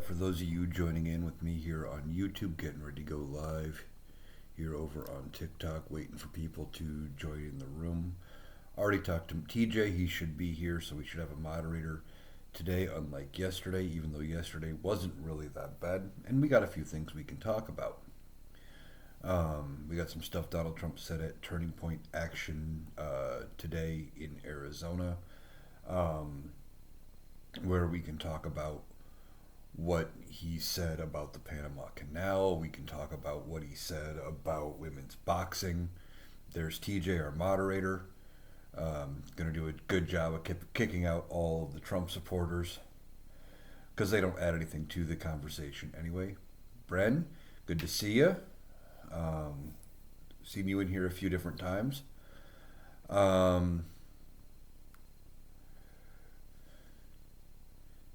for those of you joining in with me here on YouTube, getting ready to go live here over on TikTok, waiting for people to join in the room. Already talked to TJ, he should be here, so we should have a moderator today, unlike yesterday, even though yesterday wasn't really that bad. And we got a few things we can talk about. We got some stuff Donald Trump said at Turning Point Action today in Arizona, where we can talk about what he said about the Panama Canal. We can talk about what he said about women's boxing. There's TJ, our moderator. Going to do a good job of kicking out all of the Trump supporters because they don't add anything to the conversation anyway. Bren, good to see you. Seen you in here a few different times.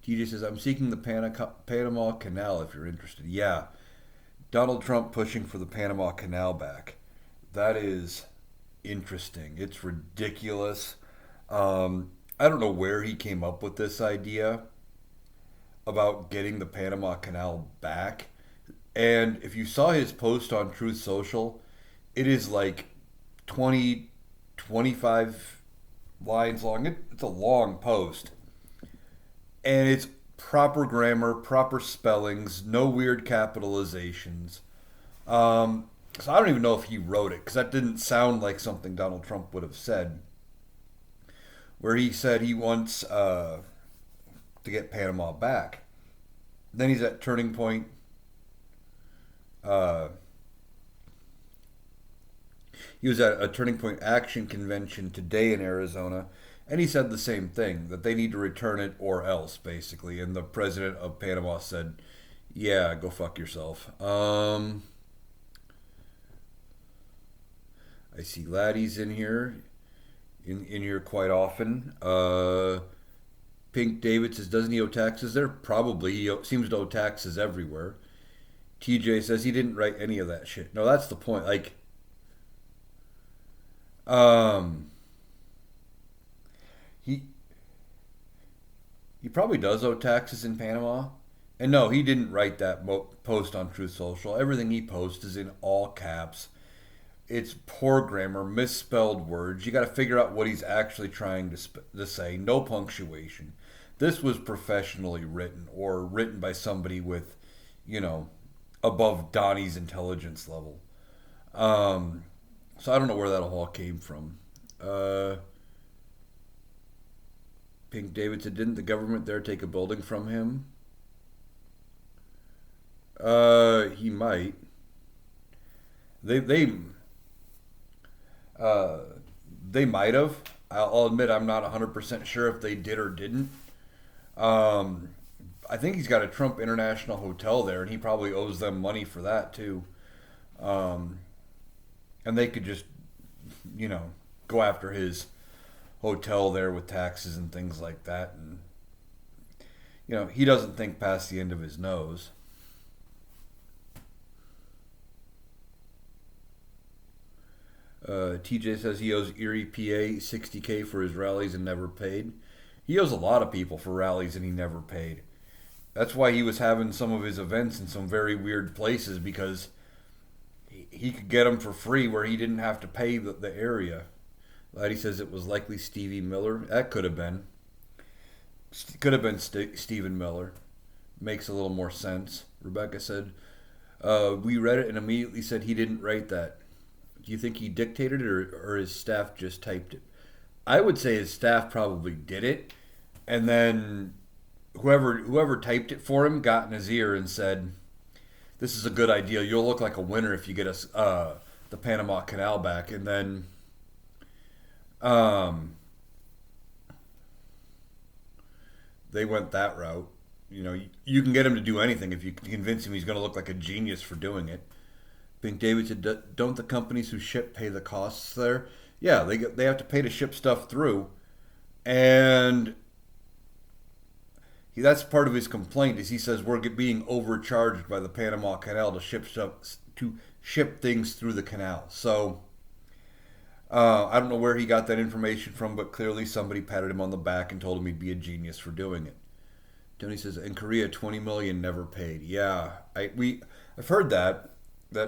TJ says, I'm seeking the Panama Canal if you're interested. Yeah, Donald Trump pushing for the Panama Canal back. That is interesting. It's ridiculous. I don't know where he came up with this idea about getting the Panama Canal back. And if you saw his post on Truth Social, it is like 20, 25 lines long. It's a long post. And it's proper grammar, proper spellings, no weird capitalizations. So I don't even know if he wrote it, because that didn't sound like something Donald Trump would have said. Where he said he wants to get Panama back. Then he's at Turning Point. He was at a Turning Point Action convention today in Arizona, and he said the same thing, that they need to return it or else, basically. And the president of Panama said, yeah, go fuck yourself. I see Laddie's in here, in here quite often. Pink David says, doesn't he owe taxes there? Probably. He seems to owe taxes everywhere. TJ says he didn't write any of that shit. No, that's the point. Like, he probably does owe taxes in Panama. And no, he didn't write that post on Truth Social. Everything he posts is in all caps. It's poor grammar, misspelled words. You got to figure out what he's actually trying to say. No punctuation. This was professionally written, or written by somebody with, above Donnie's intelligence level. So I don't know where that all came from. Pink David said, didn't the government there take a building from him? He might. They might have. I'll admit I'm not 100% sure if they did or didn't. I think he's got a Trump International Hotel there, and he probably owes them money for that too. And they could just, go after his hotel there with taxes and things like that. And, he doesn't think past the end of his nose. TJ says he owes Erie, PA $60K for his rallies and never paid. He owes a lot of people for rallies and he never paid. That's why he was having some of his events in some very weird places, because he could get them for free where he didn't have to pay the area. Laddie says it was likely Stevie Miller. That could have been. Could have been Stephen Miller. Makes a little more sense. Rebecca said, we read it and immediately said he didn't write that. Do you think he dictated it, or his staff just typed it? I would say his staff probably did it, and then whoever typed it for him got in his ear and said, this is a good idea. You'll look like a winner if you get us the Panama Canal back. And then they went that route. You can get him to do anything if you convince him he's going to look like a genius for doing it. Pink David said, don't the companies who ship pay the costs there? Yeah, they have to pay to ship stuff through. And that's part of his complaint, is he says we're being overcharged by the Panama Canal to ship things through the canal. So I don't know where he got that information from, but clearly somebody patted him on the back and told him he'd be a genius for doing it. Tony says in Korea 20 million never paid. Yeah, I've heard that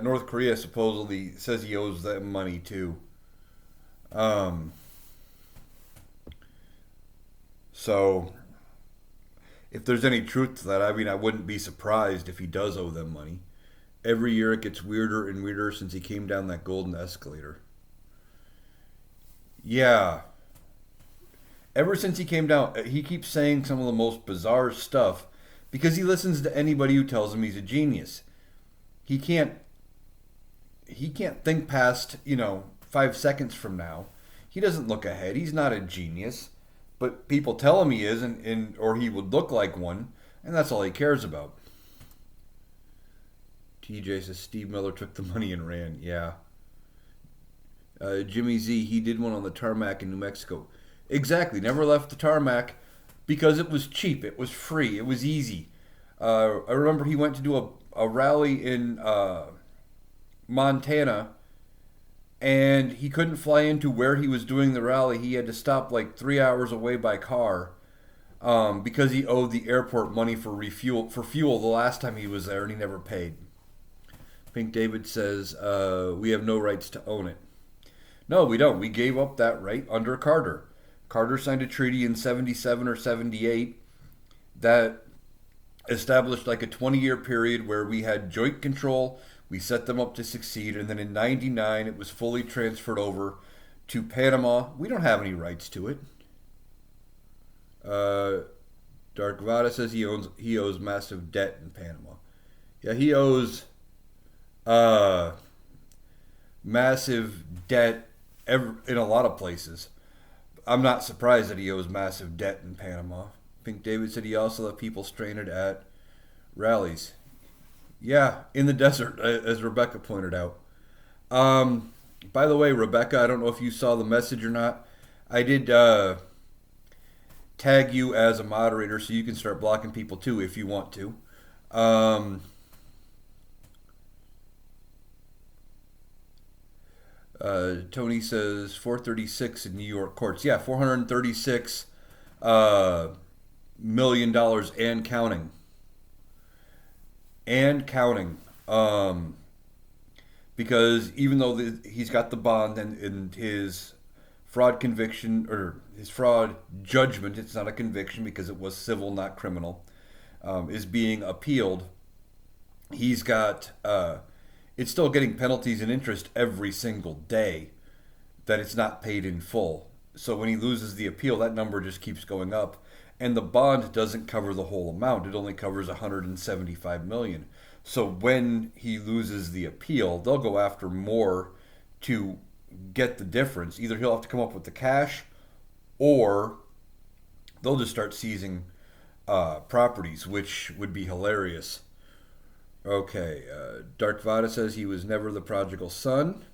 North Korea supposedly says he owes them money too. Um, so if there's any truth to that, I mean, I wouldn't be surprised if he does owe them money. Every year it gets weirder and weirder since he came down that golden escalator. Yeah, ever since he came down, he keeps saying some of the most bizarre stuff because he listens to anybody who tells him he's a genius. He can't he can't think past, 5 seconds from now. He doesn't look ahead. He's not a genius, but people tell him he is, and or he would look like one, and that's all he cares about. TJ says Steve Miller took the money and ran. Yeah. Jimmy Z, he did one on the tarmac in New Mexico. Exactly. Never left the tarmac because it was cheap. It was free. It was easy. I remember he went to do a rally in Montana, and he couldn't fly into where he was doing the rally. He had to stop like 3 hours away by car because he owed the airport money for fuel the last time he was there, and he never paid. Pink David says we have no rights to own it. No, we don't. We gave up that right under Carter. Carter signed a treaty in 77 or 78 that established like a 20-year period where we had joint control. We set them up to succeed. And then in 99, it was fully transferred over to Panama. We don't have any rights to it. Dark Vada says he owes massive debt in Panama. Yeah, he owes massive debt in a lot of places. I'm not surprised that he owes massive debt in Panama. Pink David said he also left people stranded at rallies. Yeah, in the desert, as Rebecca pointed out. By the way, Rebecca, I don't know if you saw the message or not. I did tag you as a moderator so you can start blocking people too if you want to. Tony says 436 in New York courts. Yeah, $436 million dollars and counting. And counting. Because even though he's got the bond and his fraud conviction, or his fraud judgment, it's not a conviction because it was civil, not criminal, is being appealed, he's got... it's still getting penalties and interest every single day that it's not paid in full. So when he loses the appeal, that number just keeps going up. And the bond doesn't cover the whole amount. It only covers $175 million. So when he loses the appeal, they'll go after more to get the difference. Either he'll have to come up with the cash, or they'll just start seizing properties, which would be hilarious. Okay, Dark Vada says he was never the prodigal son.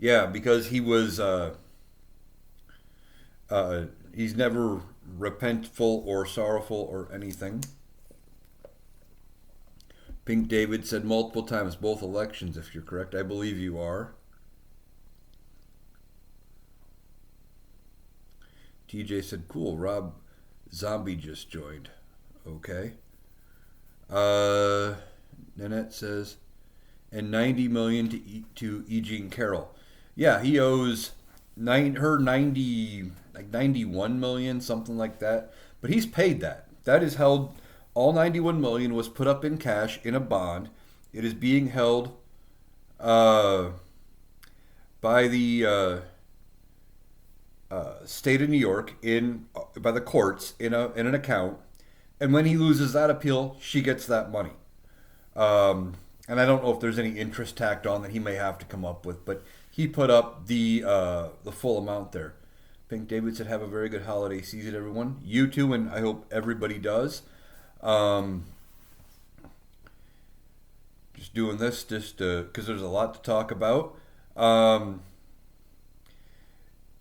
Yeah, because he was, he's never repentful or sorrowful or anything. Pink David said multiple times, both elections, if you're correct. I believe you are. TJ said, cool, Rob Zombie just joined. Okay. Nanette says, and 90 million to E. Jean Carroll. Yeah, he owes her 91 million, something like that. But he's paid that. That is held. All 91 million was put up in cash in a bond. It is being held by the state of New York by the courts in an account. And when he loses that appeal, she gets that money. And I don't know if there's any interest tacked on that he may have to come up with, but he put up the full amount there. Pink David said, have a very good holiday season, everyone. You too, and I hope everybody does. Just doing this just because there's a lot to talk about.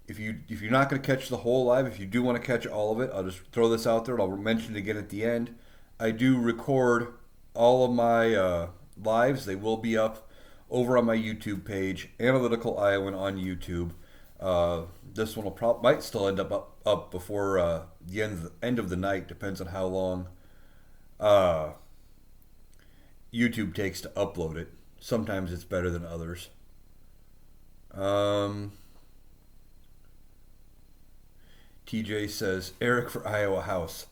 If you're not going to catch the whole live, if you do want to catch all of it, I'll just throw this out there and I'll mention it again at the end. I do record all of my lives. They will be up over on my YouTube page, Analytical Iowan on YouTube. This one might still end up up before the end of the night. Depends on how long uh, YouTube takes to upload it. Sometimes it's better than others. Um, TJ says Eric for Iowa House.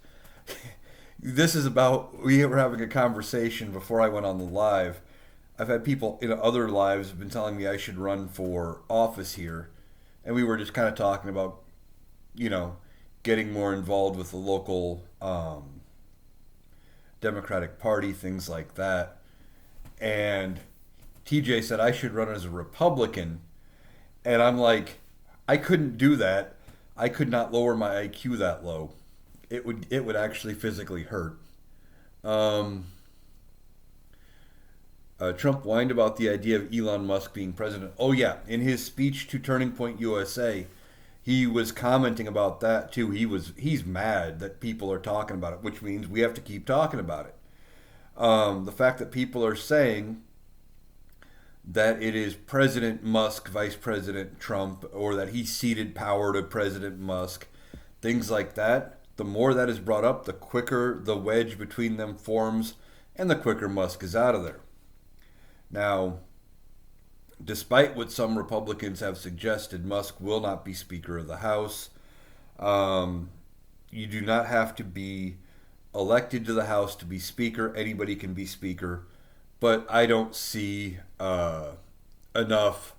This is about, we were having a conversation before I went on the live. I've had people in other lives have been telling me I should run for office here, and we were just kind of talking about, you know, getting more involved with the local Democratic Party, things like that. And TJ said I should run as a Republican, and I'm like, I couldn't do that. I could not lower my IQ that low. It would actually physically hurt. Um, Trump whined about the idea of Elon Musk being president. Oh yeah, in his speech to Turning Point USA, he was commenting about that too. He's mad that people are talking about it, which means we have to keep talking about it. The fact that people are saying that it is President Musk, Vice President Trump, or that he ceded power to President Musk, things like that. The more that is brought up, the quicker the wedge between them forms, and the quicker Musk is out of there. Now, despite what some Republicans have suggested, Musk will not be Speaker of the House. Um, you do not have to be elected to the House to be Speaker. Anybody can be Speaker. But I don't see enough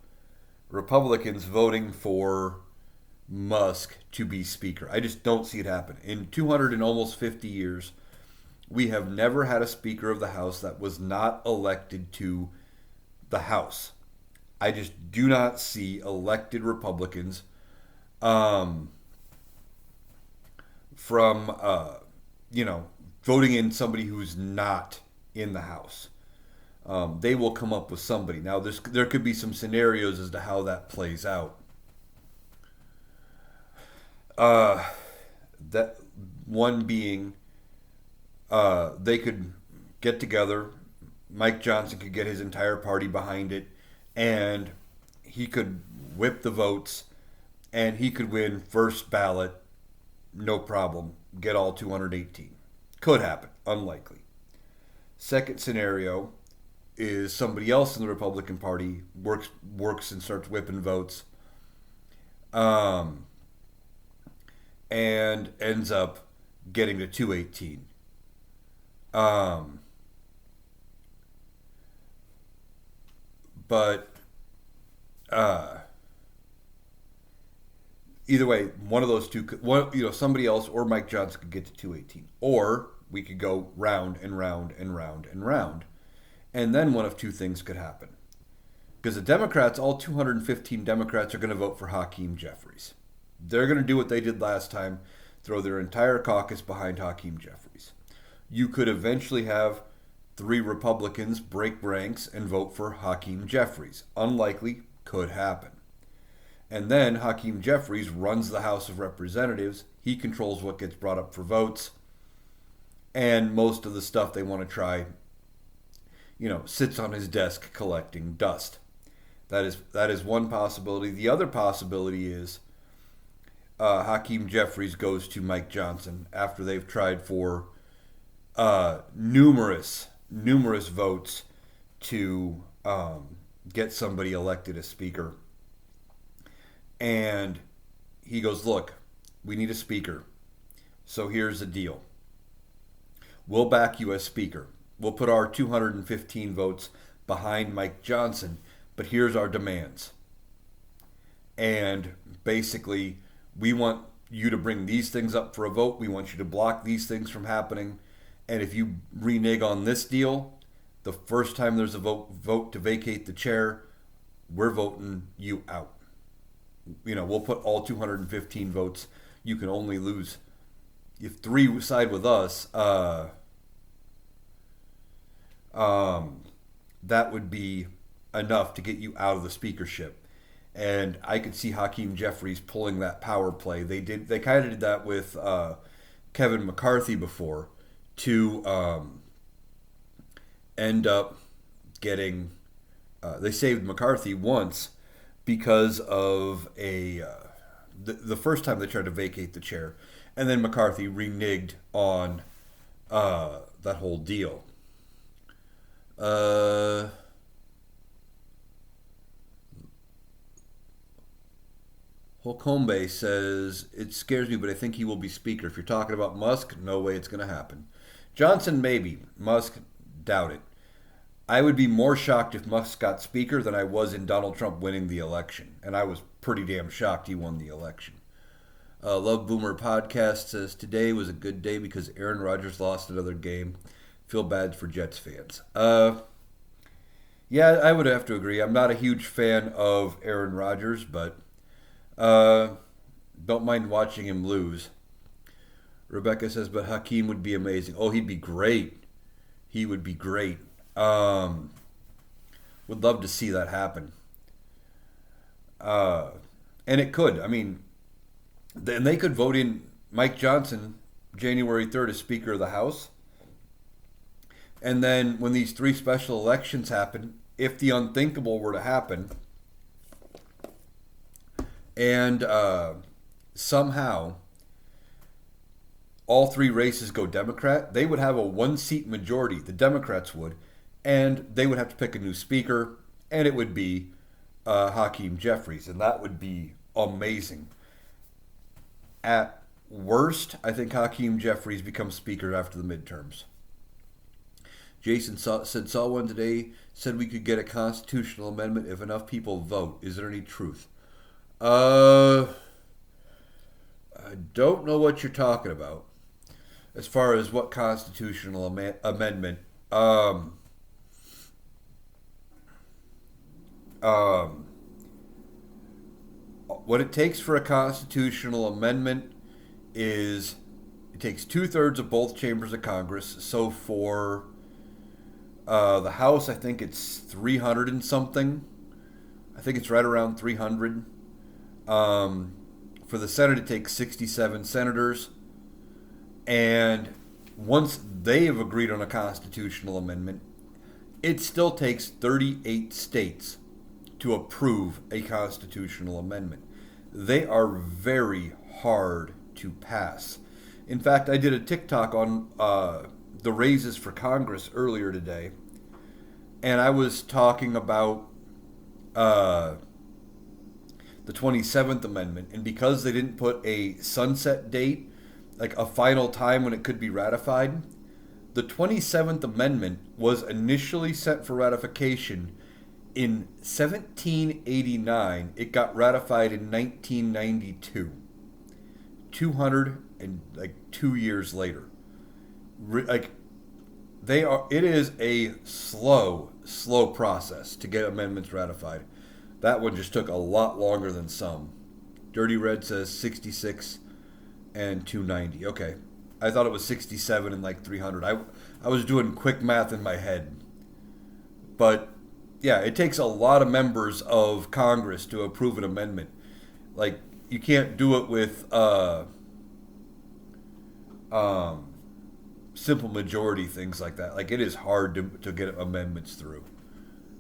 Republicans voting for Musk to be Speaker. I just don't see it happen. In 200 and almost 50 years, we have never had a Speaker of the House that was not elected to the House. I just do not see elected Republicans um, from, voting in somebody who's not in the House. They will come up with somebody. Now, there could be some scenarios as to how that plays out. That one being, they could get together. Mike Johnson could get his entire party behind it, and he could whip the votes, and he could win first ballot, no problem. Get all 218. Could happen. Unlikely. Second scenario is somebody else in the Republican Party works and starts whipping votes, um, and ends up getting to 218. Um, but either way, one of those two, somebody else or Mike Johnson could get to 218, or we could go round and round and round and round, and then one of two things could happen. Because the Democrats, all 215 Democrats, are going to vote for Hakeem Jeffries. They're going to do what they did last time, throw their entire caucus behind Hakeem Jeffries. You could eventually have 3 Republicans break ranks and vote for Hakeem Jeffries. Unlikely, could happen. And then Hakeem Jeffries runs the House of Representatives. He controls what gets brought up for votes. And most of the stuff they want to try, sits on his desk collecting dust. That is one possibility. The other possibility is Hakeem Jeffries goes to Mike Johnson after they've tried for numerous votes to get somebody elected as Speaker. And he goes, look, we need a Speaker. So here's the deal. We'll back you as Speaker. We'll put our 215 votes behind Mike Johnson, but here's our demands. And basically, we want you to bring these things up for a vote. We want you to block these things from happening. And if you renege on this deal, the first time there's a vote to vacate the chair, we're voting you out. We'll put all 215 votes. You can only lose if 3 side with us. That would be enough to get you out of the speakership. And I could see Hakeem Jeffries pulling that power play. They kind of did that with Kevin McCarthy before to end up getting. They saved McCarthy once because of a the first time they tried to vacate the chair, and then McCarthy reneged on that whole deal. Holcombe says, it scares me, but I think he will be speaker. If you're talking about Musk, no way it's going to happen. Johnson, maybe. Musk, doubt it. I would be more shocked if Musk got speaker than I was in Donald Trump winning the election. And I was pretty damn shocked he won the election. Love Boomer Podcast says, today was a good day because Aaron Rodgers lost another game. Feel bad for Jets fans. Yeah, I would have to agree. I'm not a huge fan of Aaron Rodgers, but don't mind watching him lose. Rebecca says, but Hakeem would be amazing. Oh, he'd be great. He would be great. Would love to see that happen. And it could. I mean, then they could vote in Mike Johnson January 3rd as Speaker of the House. And then when these 3 special elections happen, if the unthinkable were to happen, and somehow all 3 races go Democrat, they would have a 1-seat majority, the Democrats would, and they would have to pick a new speaker, and it would be Hakeem Jeffries, and that would be amazing. At worst, I think Hakeem Jeffries becomes speaker after the midterms. Jason saw one today, said we could get a constitutional amendment if enough people vote. Is there any truth? I don't know what you're talking about as far as what constitutional amendment. What it takes for a constitutional amendment is it takes 2/3 of both chambers of Congress. So for the House, I think it's 300 and something. I think it's right around 300. For the Senate, it takes 67 senators. And once they have agreed on a constitutional amendment, it still takes 38 states to approve a constitutional amendment. They are very hard to pass. In fact, I did a TikTok on the raises for Congress earlier today, and I was talking about the 27th Amendment, and because they didn't put a sunset date, like a final time when it could be ratified, the 27th Amendment was initially set for ratification in 1789. It got ratified in 1992. 202 years later. It is a slow process to get amendments ratified. That one just took a lot longer than some. Dirty Red says 66 and 290. Okay. I thought it was 67 and like 300. I was doing quick math in my head. But yeah, it takes a lot of members of Congress to approve an amendment. Like, you can't do it with simple majority, things like that. Like, it is hard to get amendments through.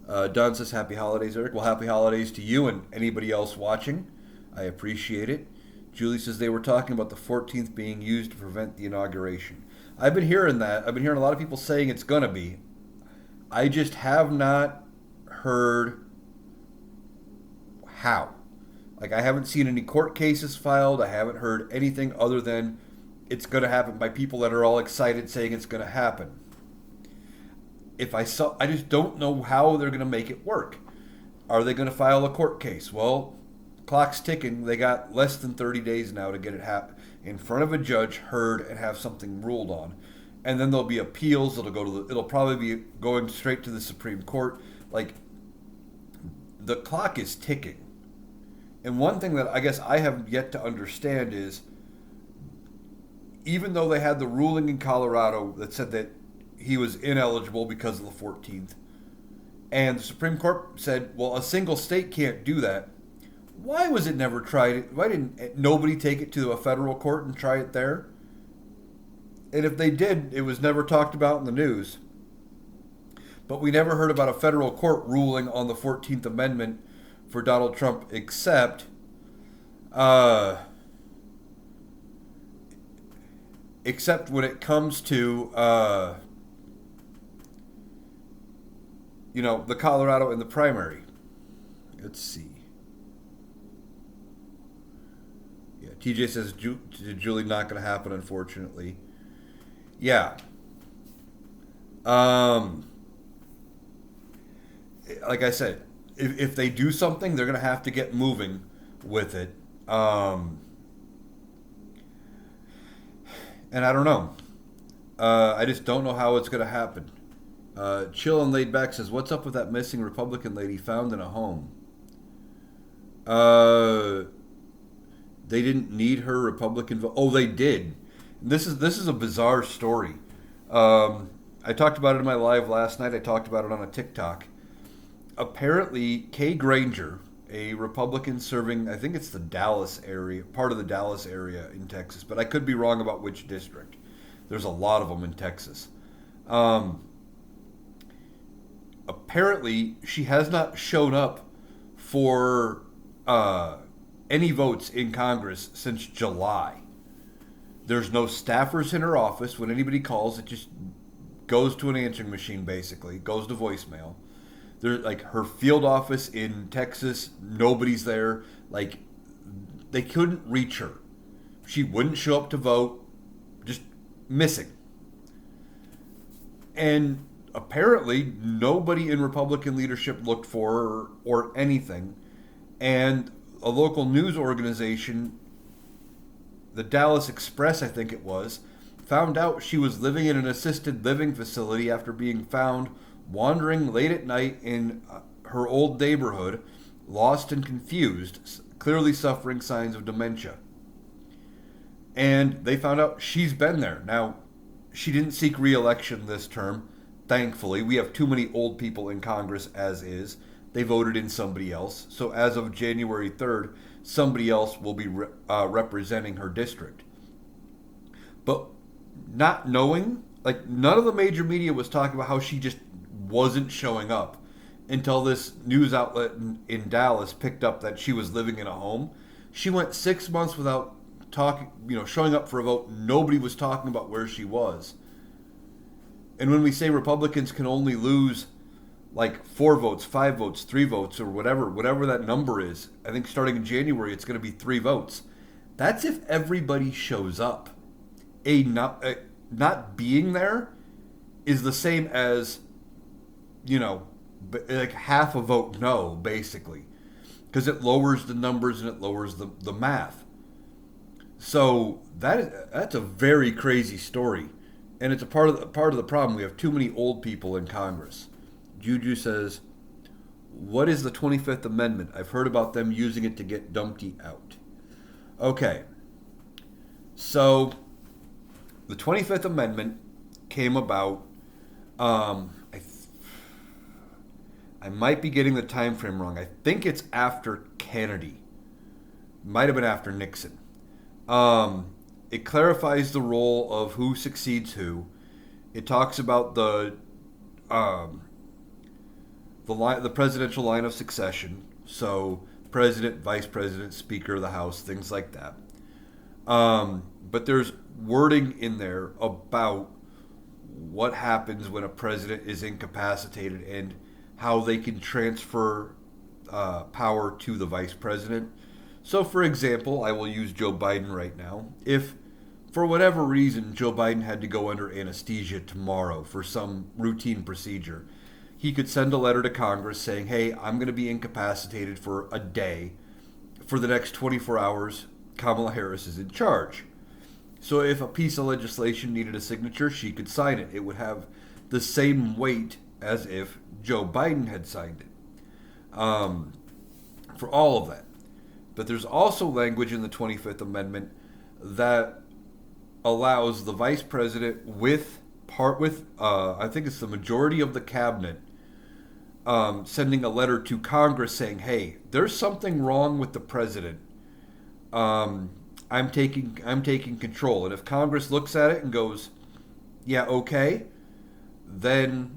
Don says, happy holidays, Eric. Well, happy holidays to you and anybody else watching. I appreciate it. Julie says they were talking about the 14th being used to prevent the inauguration. I've been hearing that. I've been hearing a lot of people saying it's going to be. I just have not heard how. Like, I haven't seen any court cases filed. I haven't heard anything other than it's going to happen by people that are all excited saying it's going to happen. I just don't know how they're going to make it work. Are they going to file a court case? Well, clock's ticking. They got less than 30 days now to get it in front of a judge, heard, and have something ruled on. And then there'll be appeals. It'll probably be going straight to the Supreme Court. Like, the clock is ticking. And one thing that I guess I have yet to understand is, even though they had the ruling in Colorado that said that he was ineligible because of the 14th, and the Supreme Court said, well, a single state can't do that. Why was it never tried? Why didn't nobody take it to a federal court and try it there? And if they did, it was never talked about in the news. But we never heard about a federal court ruling on the 14th Amendment for Donald Trump, except Uh, except when it comes to the Colorado in the primary. Let's see. Yeah, TJ says Julie not going to happen, unfortunately. Yeah. Um, like I said, if they do something, they're going to have to get moving with it. Um, and I don't know. I just don't know how it's going to happen. Chill and Laid Back says, "What's up with that missing Republican lady found in a home?" Uh, they didn't need her Republican vote. Oh, they did. This is a bizarre story. I talked about it in my live last night. I talked about it on a TikTok. Apparently, Kay Granger, a Republican serving, I think it's the Dallas area, part of the Dallas area in Texas, but I could be wrong about which district. There's a lot of them in Texas. Um, Apparently, she has not shown up for uh, any votes in Congress since July. There's no staffers in her office. When anybody calls, it just goes to an answering machine, basically, goes to voicemail. There's like her field office in Texas, nobody's there. Like, they couldn't reach her. She wouldn't show up to vote, just missing. And apparently, nobody in Republican leadership looked for her or anything. And a local news organization, the Dallas Express, I think it was, found out she was living in an assisted living facility after being found wandering late at night in her old neighborhood, lost and confused, clearly suffering signs of dementia. And they found out she's been there. Now, she didn't seek re-election this term. Thankfully, we have too many old people in Congress as is. They voted in somebody else. So as of January 3rd, somebody else will be representing her district. But not knowing, like, none of the major media was talking about how she just wasn't showing up until this news outlet in Dallas picked up that she was living in a home. She went 6 months without talking, showing up for a vote. Nobody was talking about where she was. And when we say Republicans can only lose like 4 votes, 5 votes, 3 votes, or whatever that number is, I think starting in January it's going to be 3 votes. That's if everybody shows up. Not being there is the same as, like half a vote no, basically, because it lowers the numbers and it lowers the math. So that's a very crazy story, and it's a part of the problem. We have too many old people in Congress. Juju says, "What is the 25th Amendment? I've heard about them using it to get Dumpty out." Okay, so the 25th Amendment came about. I might be getting the time frame wrong. I think it's after Kennedy. Might have been after Nixon. It clarifies the role of who succeeds who. It talks about the presidential line of succession. So president, vice president, speaker of the House, things like that. But there's wording in there about what happens when a president is incapacitated and how they can transfer power to the vice president. So, for example, I will use Joe Biden right now. If, for whatever reason, Joe Biden had to go under anesthesia tomorrow for some routine procedure, he could send a letter to Congress saying, "Hey, I'm going to be incapacitated for a day. For the next 24 hours, Kamala Harris is in charge." So if a piece of legislation needed a signature, she could sign it. It would have the same weight as if Joe Biden had signed it, for all of that. But there's also language in the 25th Amendment that allows the vice president I think it's the majority of the cabinet, sending a letter to Congress saying, "Hey, there's something wrong with the president. I'm taking control." And if Congress looks at it and goes, "Yeah, okay," then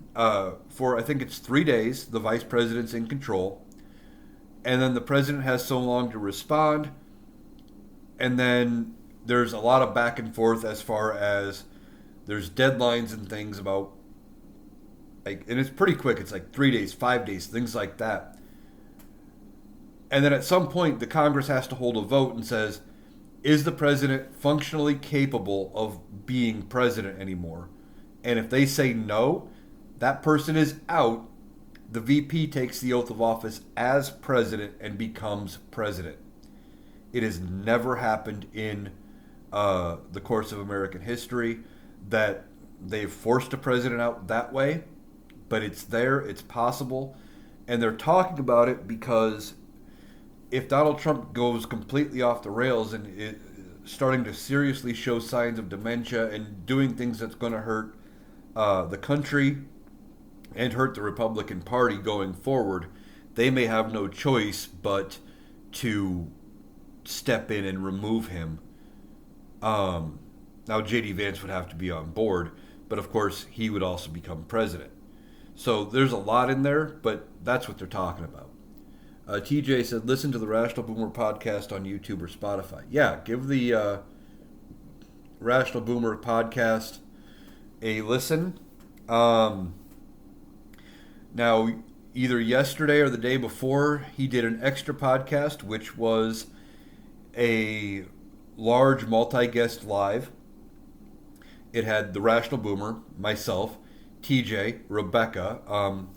for I think it's 3 days, the vice president's in control, and then the president has so long to respond. And then there's a lot of back and forth as far as there's deadlines and things about, like, and it's pretty quick. It's like 3 days, 5 days, things like that. And then at some point, the Congress has to hold a vote and says, is the president functionally capable of being president anymore? And if they say no, that person is out. The VP takes the oath of office as president and becomes president. It has never happened in the course of American history that they've forced a president out that way, but it's there, it's possible, and they're talking about it because if Donald Trump goes completely off the rails and is starting to seriously show signs of dementia and doing things that's going to hurt the country and hurt the Republican Party going forward, they may have no choice but to step in and remove him. Now, J.D. Vance would have to be on board, but of course, he would also become president. So there's a lot in there, but that's what they're talking about. TJ said, listen to the Rational Boomer podcast on YouTube or Spotify. Yeah, give the Rational Boomer podcast a listen. Now, either yesterday or the day before, he did an extra podcast, which was a large multi-guest live. It had the Rational Boomer, myself, TJ, Rebecca,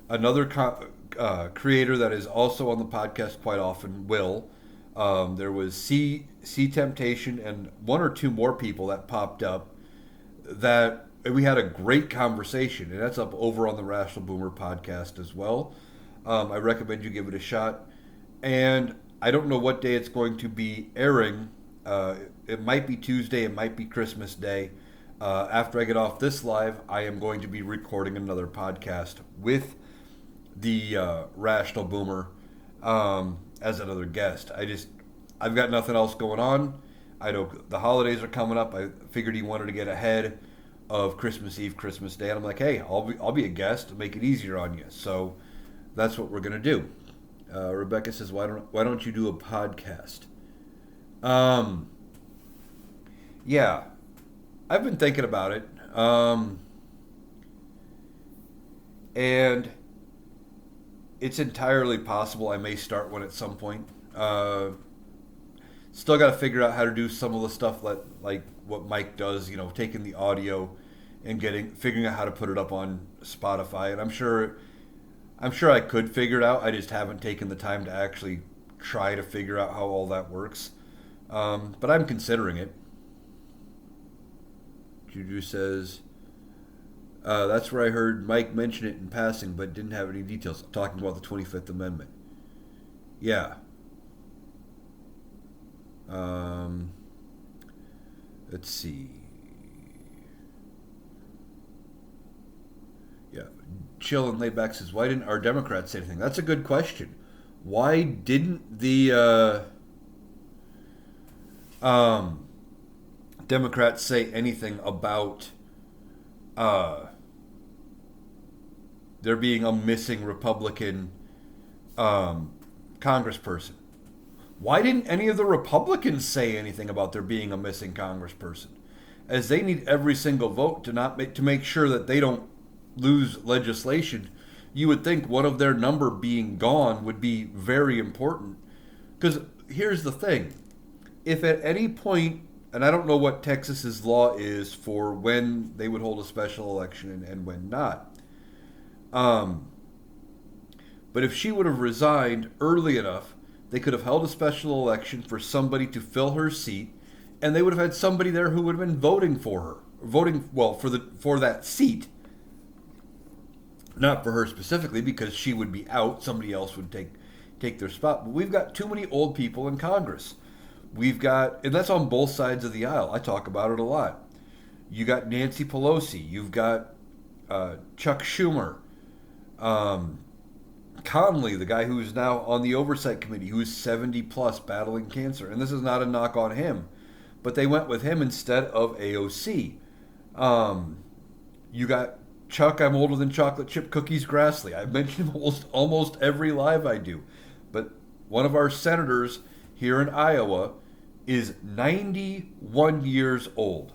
another creator that is also on the podcast quite often, Will. There was C Temptation and one or two more people that popped up that we had a great conversation, and that's up over on the Rational Boomer podcast as well. I recommend you give it a shot. And I don't know what day it's going to be airing. It might be Tuesday, it might be Christmas Day. After I get off this live, I am going to be recording another podcast with the Rational Boomer as another guest. I've got nothing else going on. I know the holidays are coming up. I figured he wanted to get ahead of Christmas Eve, Christmas Day, and I'm like, hey, I'll be a guest to make it easier on you. So that's what we're gonna do. Rebecca says, why don't you do a podcast? Yeah, I've been thinking about it, and it's entirely possible I may start one at some point. Still got to figure out how to do some of the stuff like what Mike does, taking the audio and figuring out how to put it up on Spotify. And I'm sure I could figure it out. I just haven't taken the time to actually try to figure out how all that works. But I'm considering it. Juju says, that's where I heard Mike mention it in passing, but didn't have any details. Talking about the 25th Amendment. Yeah. Let's see. Yeah. Chill and Layback says, why didn't our Democrats say anything? That's a good question. Why didn't the Democrats say anything about there being a missing Republican congressperson? Why didn't any of the Republicans say anything about there being a missing congressperson? As they need every single vote to make sure that they don't lose legislation. You would think one of their number being gone would be very important. Because here's the thing. If at any point, and I don't know what Texas's law is for when they would hold a special election and when not. But if she would have resigned early enough, they could have held a special election for somebody to fill her seat, and they would have had somebody there who would have been voting for her, for that seat. Not for her specifically, because she would be out, somebody else would take their spot. But we've got too many old people in Congress. And that's on both sides of the aisle. I talk about it a lot. You got Nancy Pelosi. You've got Chuck Schumer. Conley, the guy who's now on the Oversight Committee, who's 70 plus battling cancer. And this is not a knock on him, but they went with him instead of AOC. You got Chuck, I'm older than chocolate chip cookies, Grassley. I've mentioned him almost every live I do. But one of our senators here in Iowa is 91 years old.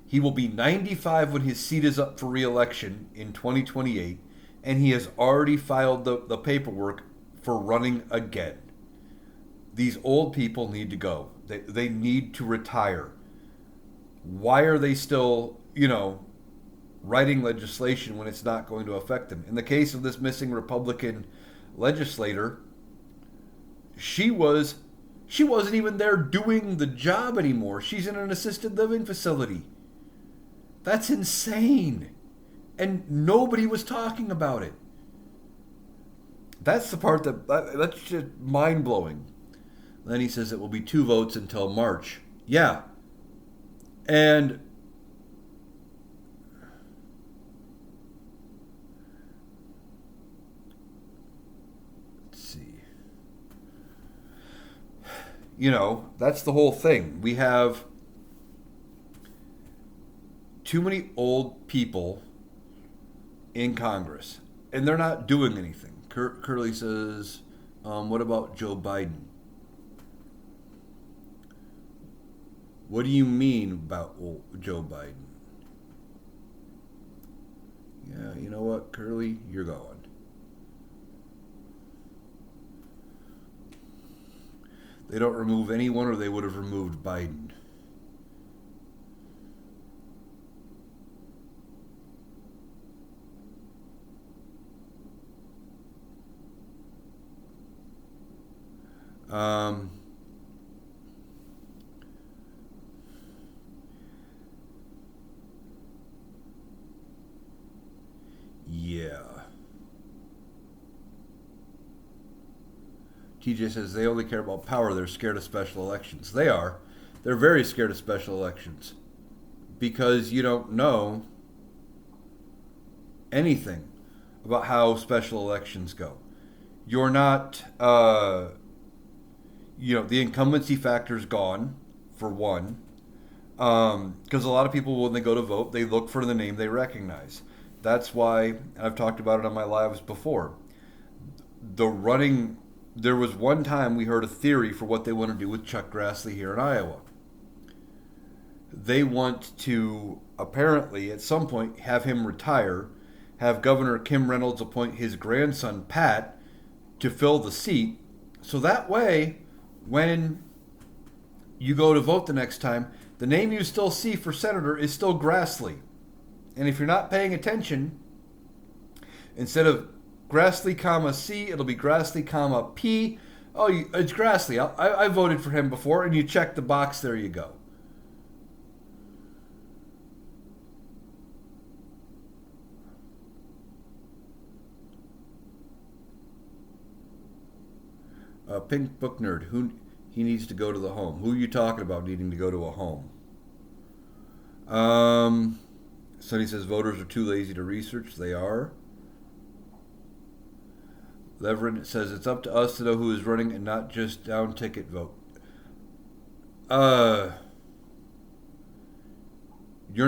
He will be 95 when his seat is up for re-election in 2028, and he has already filed the paperwork for running again. These old people need to go. They need to retire. Why are they still, writing legislation when it's not going to affect them? In the case of this missing Republican legislator, she wasn't even there doing the job anymore. She's in an assisted living facility. That's insane. And nobody was talking about it. That's the part that's just mind-blowing. Then he says it will be 2 votes until March. Yeah. And let's see. That's the whole thing. We have too many old people in Congress, and they're not doing anything. Curley says, what about Joe Biden? What do you mean about Joe Biden? Yeah, you know what, Curly? You're going. They don't remove anyone, or they would have removed Biden. Yeah. TJ says they only care about power. They're scared of special elections. They are. They're very scared of special elections because you don't know anything about how special elections go. You're not, the incumbency factor's gone, for one. Because a lot of people, when they go to vote, they look for the name they recognize. That's why, and I've talked about it on my lives before, there was one time we heard a theory for what they want to do with Chuck Grassley here in Iowa. They want to, apparently, at some point, have him retire, have Governor Kim Reynolds appoint his grandson, Pat, to fill the seat, so that way, when you go to vote the next time, the name you still see for senator is still Grassley. And if you're not paying attention, instead of Grassley, comma C, it'll be Grassley, comma P. Oh, it's Grassley. I voted for him before, and you check the box. There you go. Pink Book Nerd, he needs to go to the home. Who are you talking about needing to go to a home? Sonny says voters are too lazy to research. They are. Leverin says it's up to us to know who is running and not just down ticket vote. You're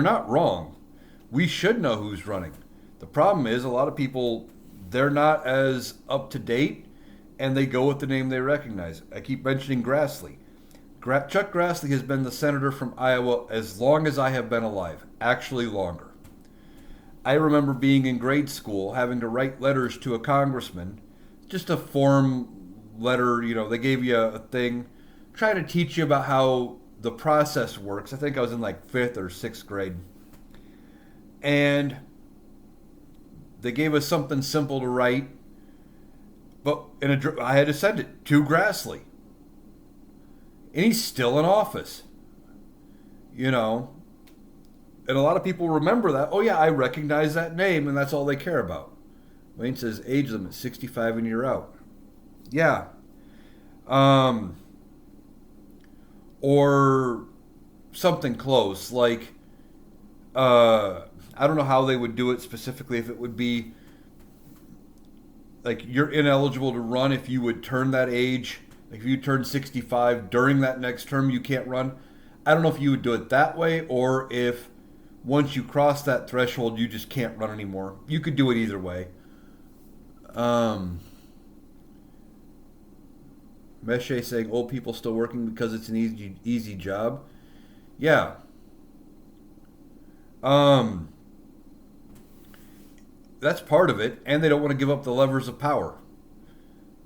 not wrong. We should know who's running. The problem is a lot of people, they're not as up to date, and they go with the name they recognize. I keep mentioning Grassley. Chuck Grassley has been the senator from Iowa as long as I have been alive, actually longer. I remember being in grade school, having to write letters to a congressman, just a form letter, they gave you a thing, trying to teach you about how the process works. I think I was in like 5th or 6th grade. And they gave us something simple to write, but I had to send it to Grassley. And he's still in office. And a lot of people remember that. Oh, yeah, I recognize that name, and that's all they care about. Wayne says age limit, 65 and you're out. Yeah. Or something close, like, I don't know how they would do it specifically, if it would be, like, you're ineligible to run if you would turn that age. Like, if you turn 65 during that next term, you can't run. I don't know if you would do it that way, or if once you cross that threshold, you just can't run anymore. You could do it either way. Meshe saying old people still working because it's an easy job. Yeah. That's part of it, and they don't want to give up the levers of power.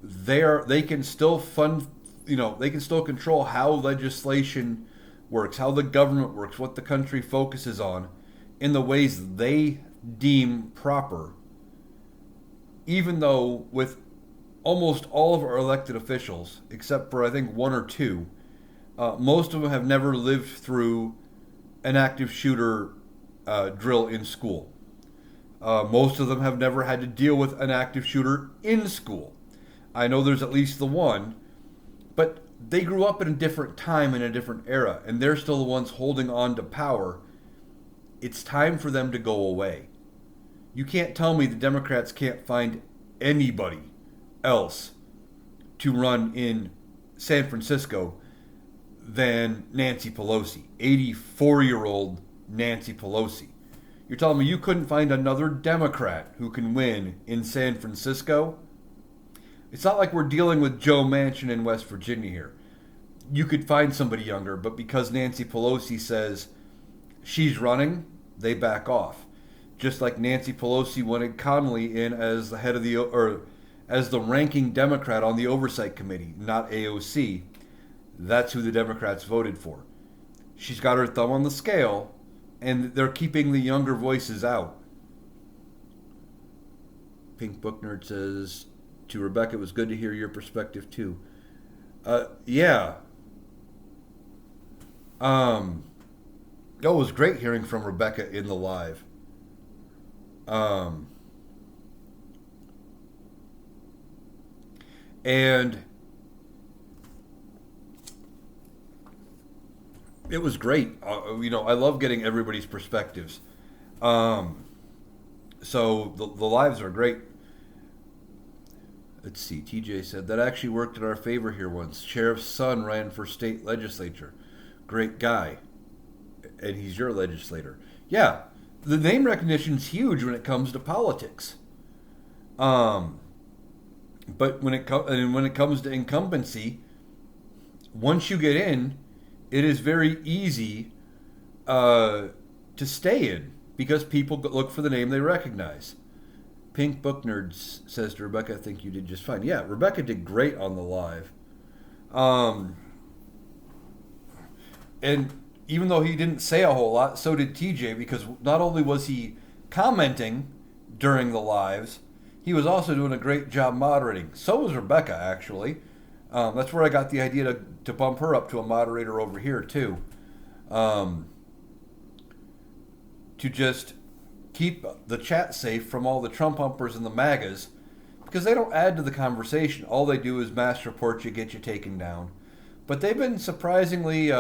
They can still fund, they can still control how legislation works, how the government works, what the country focuses on, in the ways they deem proper. Even though with almost all of our elected officials, except for I think one or two, most of them have never lived through an active shooter drill in school. Most of them have never had to deal with an active shooter in school. I know there's at least the one, but they grew up in a different time, in a different era, and they're still the ones holding on to power. It's time for them to go away. You can't tell me the Democrats can't find anybody else to run in San Francisco than Nancy Pelosi, 84-year-old Nancy Pelosi. You're telling me you couldn't find another Democrat who can win in San Francisco? It's not like we're dealing with Joe Manchin in West Virginia here. You could find somebody younger, but because Nancy Pelosi says she's running, they back off. Just like Nancy Pelosi wanted Connolly in as the head of as the ranking Democrat on the Oversight Committee, not AOC. That's who the Democrats voted for. She's got her thumb on the scale, and they're keeping the younger voices out. Pink Book Nerd says, to Rebecca, it was good to hear your perspective too. Yeah. It was great hearing from Rebecca in the live. And it was great. I love getting everybody's perspectives. So the lives are great. Let's see. TJ said that actually worked in our favor here once. Sheriff's son ran for state legislature. Great guy. And he's your legislator. Yeah. The name recognition's huge when it comes to politics. But when it comes to incumbency, once you get in, it is very easy to stay in because people look for the name they recognize. Pink Book Nerds says to Rebecca, I think you did just fine. Yeah, Rebecca did great on the live. And even though he didn't say a whole lot, so did TJ, because not only was he commenting during the lives, he was also doing a great job moderating. So was Rebecca, actually. That's where I got the idea to bump her up to a moderator over here, too. To just keep the chat safe from all the Trump humpers and the MAGAs, because they don't add to the conversation. All they do is mass report you, get you taken down. But they've been surprisingly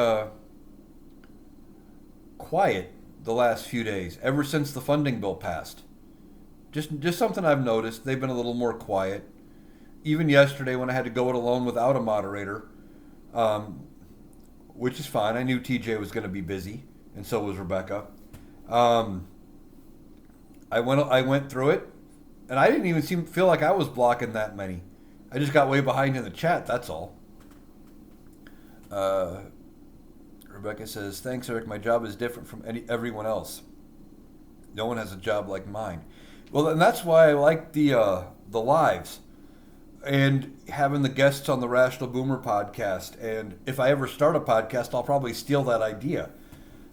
quiet the last few days, ever since the funding bill passed. Just something I've noticed. They've been a little more quiet. Even yesterday when I had to go it alone without a moderator, which is fine. I knew TJ was going to be busy, and so was Rebecca. I went through it, and I didn't even feel like I was blocking that many. I just got way behind in the chat, that's all. Rebecca says, thanks, Eric. My job is different from everyone else. No one has a job like mine. Well, and that's why I like the lives and having the guests on the Rational Boomer podcast. And if I ever start a podcast, I'll probably steal that idea,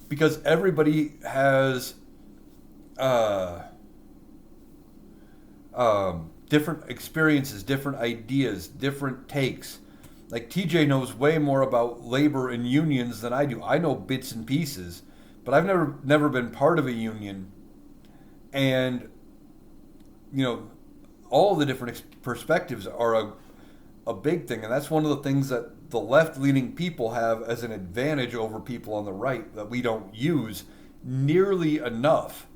because everybody has different experiences, different ideas, different takes. Like TJ knows way more about labor and unions than I do. I know bits and pieces, but I've never been part of a union. And all the different perspectives are a big thing, and that's one of the things that the left-leaning people have as an advantage over people on the right that we don't use nearly enough.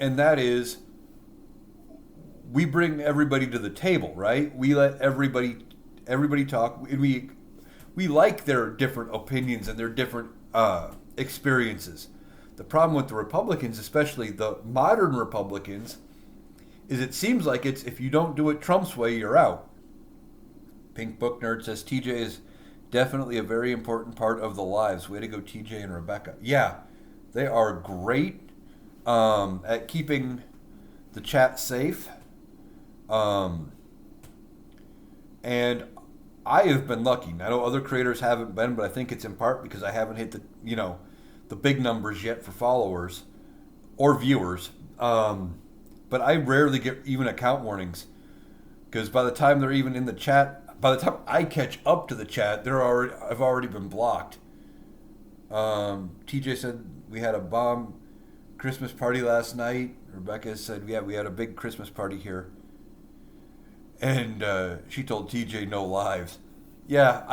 And that is, we bring everybody to the table, right? We let everybody talk, and we like their different opinions and their different experiences. The problem with the Republicans, especially the modern Republicans, is it seems like it's if you don't do it Trump's way, you're out. Pink Book Nerd says TJ is definitely a very important part of the lives. Way to go, TJ and Rebecca. Yeah, they are great at keeping the chat safe. And I have been lucky. I know other creators haven't been, but I think it's in part because I haven't hit the big numbers yet for followers or viewers. But I rarely get even account warnings because by the time they're even in the chat, by the time I catch up to the chat, I've already been blocked. TJ said we had a bomb Christmas party last night. Rebecca said, yeah, we had a big Christmas party here. And she told TJ no lives. Yeah,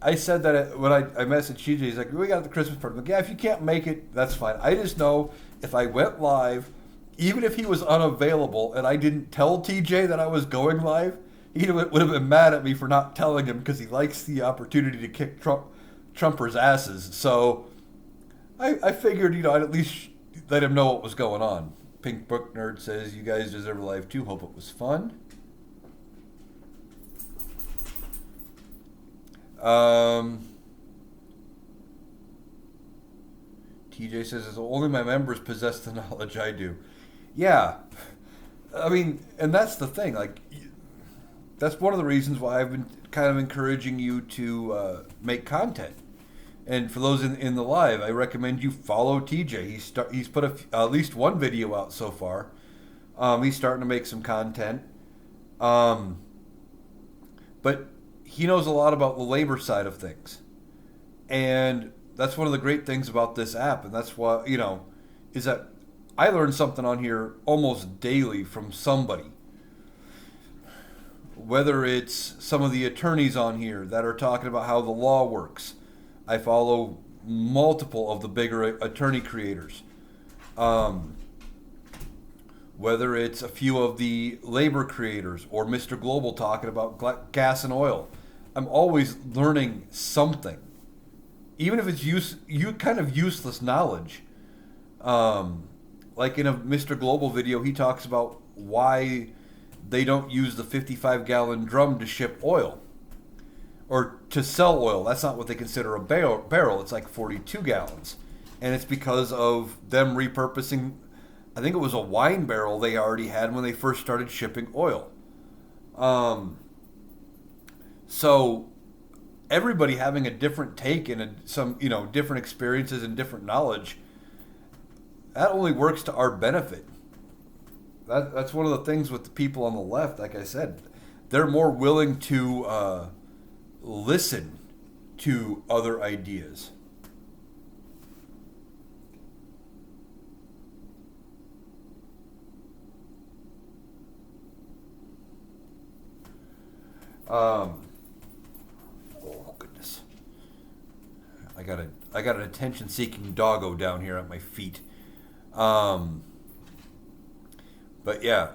I said that when I messaged TJ. He's like, we got the Christmas party. I'm like, yeah, if you can't make it, that's fine. I just know if I went live, even if he was unavailable and I didn't tell TJ that I was going live, he would have been mad at me for not telling him because he likes the opportunity to kick Trumpers' asses. So I figured, I'd at least let him know what was going on. Pink Book Nerd says, you guys deserve a live too. Hope it was fun. TJ says, only my members possess the knowledge I do. Yeah. I mean, and that's the thing. Like, that's one of the reasons why I've been kind of encouraging you to make content. And for those in the live, I recommend you follow TJ. He's put at least one video out so far. He's starting to make some content. But he knows a lot about the labor side of things. And that's one of the great things about this app. And that's why, is that I learn something on here almost daily from somebody. Whether it's some of the attorneys on here that are talking about how the law works. I follow multiple of the bigger attorney creators. Whether it's a few of the labor creators or Mr. Global talking about gas and oil. I'm always learning something. Even if it's kind of useless knowledge. Like in a Mr. Global video, he talks about why they don't use the 55-gallon drum to ship oil. Or to sell oil. That's not what they consider a barrel. It's like 42 gallons. And it's because of them repurposing, I think it was a wine barrel they already had when they first started shipping oil. So everybody having a different take and some different experiences and different knowledge, that only works to our benefit. That's one of the things with the people on the left. Like I said, they're more willing to listen to other ideas. Oh goodness! I got an attention-seeking doggo down here at my feet. But yeah.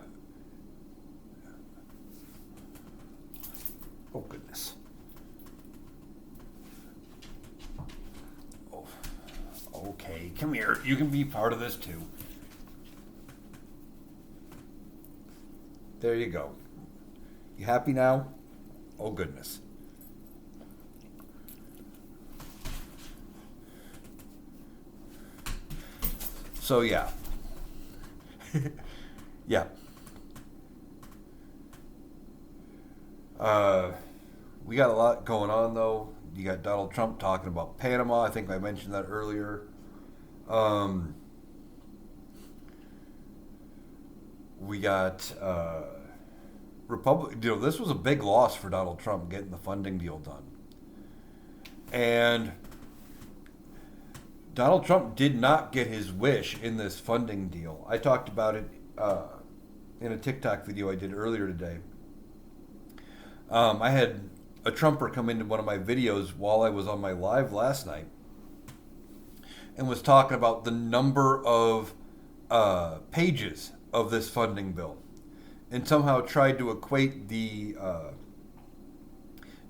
Oh goodness. Oh. Okay, come here. You can be part of this too. There you go. You happy now? Oh goodness. So yeah. Yeah. We got a lot going on though. You got Donald Trump talking about Panama. I think I mentioned that earlier. We got Republic. This was a big loss for Donald Trump getting the funding deal done. And Donald Trump did not get his wish in this funding deal. I talked about it in a TikTok video I did earlier today. I had a Trumper come into one of my videos while I was on my live last night and was talking about the number of pages of this funding bill and somehow tried to equate the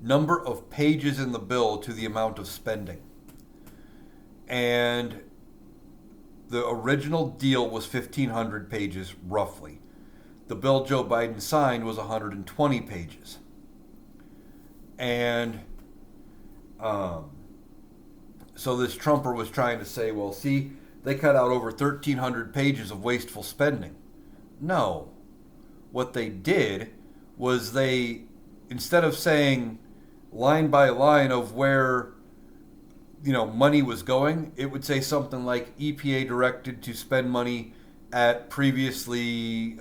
number of pages in the bill to the amount of spending. And the original deal was 1,500 pages, roughly. The bill Joe Biden signed was 120 pages. And um, so this Trumper was trying to say, well, see, they cut out over 1,300 pages of wasteful spending. No. What they did was they, instead of saying line by line of where money was going, it would say something like EPA directed to spend money at previously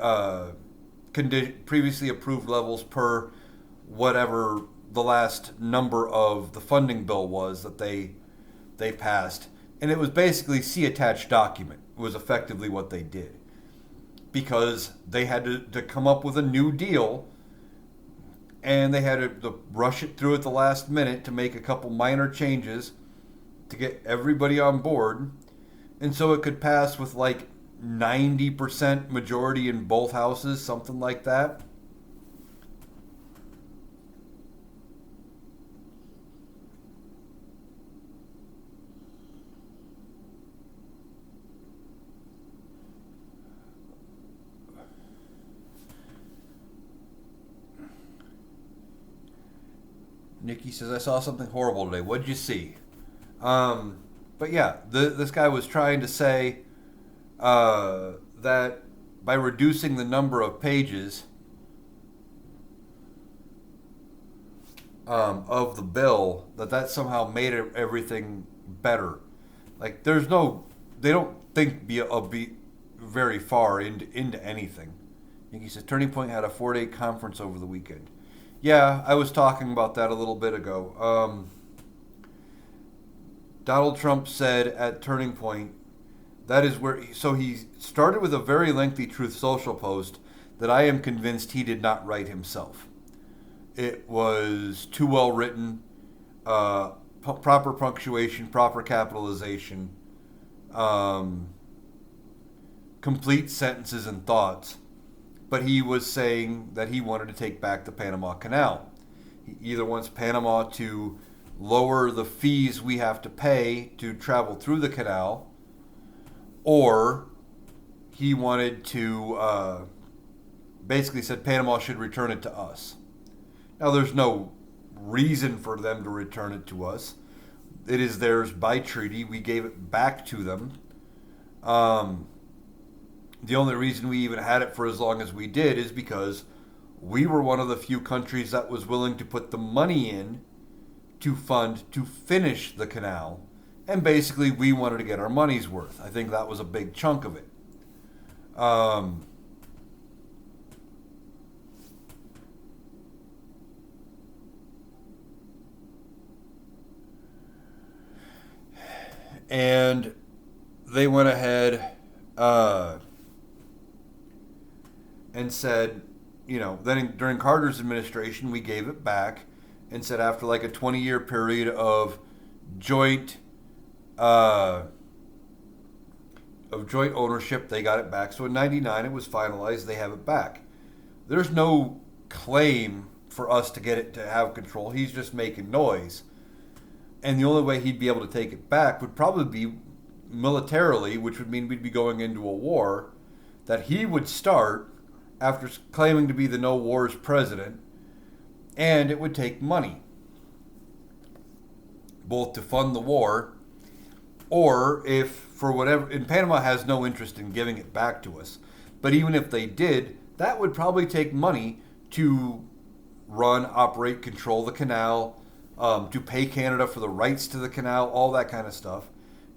approved levels per whatever the last number of the funding bill was that they passed. And it was basically see attached document was effectively what they did, because they had to come up with a new deal, and they had to rush it through at the last minute to make a couple minor changes to get everybody on board. And so it could pass with like 90% majority in both houses, something like that. Nikki says, I saw something horrible today. What'd you see? But yeah, this guy was trying to say that by reducing the number of pages of the bill, that somehow made everything better. Like, they don't think be very far into anything. Nikki says, Turning Point had a 4-day conference over the weekend. Yeah, I was talking about that a little bit ago. Donald Trump said at Turning Point, that is where. So he started with a very lengthy Truth Social post that I am convinced he did not write himself. It was too well written, proper punctuation, proper capitalization, complete sentences and thoughts. But he was saying that he wanted to take back the Panama Canal. He either wants Panama to lower the fees we have to pay to travel through the canal, or he wanted to basically said Panama should return it to us. Now, there's no reason for them to return it to us. It is theirs by treaty. We gave it back to them. The only reason we even had it for as long as we did is because we were one of the few countries that was willing to put the money in to fund to finish the canal. And basically, we wanted to get our money's worth. I think that was a big chunk of it. And they went ahead and said, then during Carter's administration, we gave it back and said after like a 20-year period of joint ownership, they got it back. So in '99, it was finalized. They have it back. There's no claim for us to get it to have control. He's just making noise. And the only way he'd be able to take it back would probably be militarily, which would mean we'd be going into a war that he would start after claiming to be the no wars president, and it would take money, both to fund the war, or if for whatever, and Panama has no interest in giving it back to us, but even if they did, that would probably take money to run, operate, control the canal, to pay Canada for the rights to the canal, all that kind of stuff.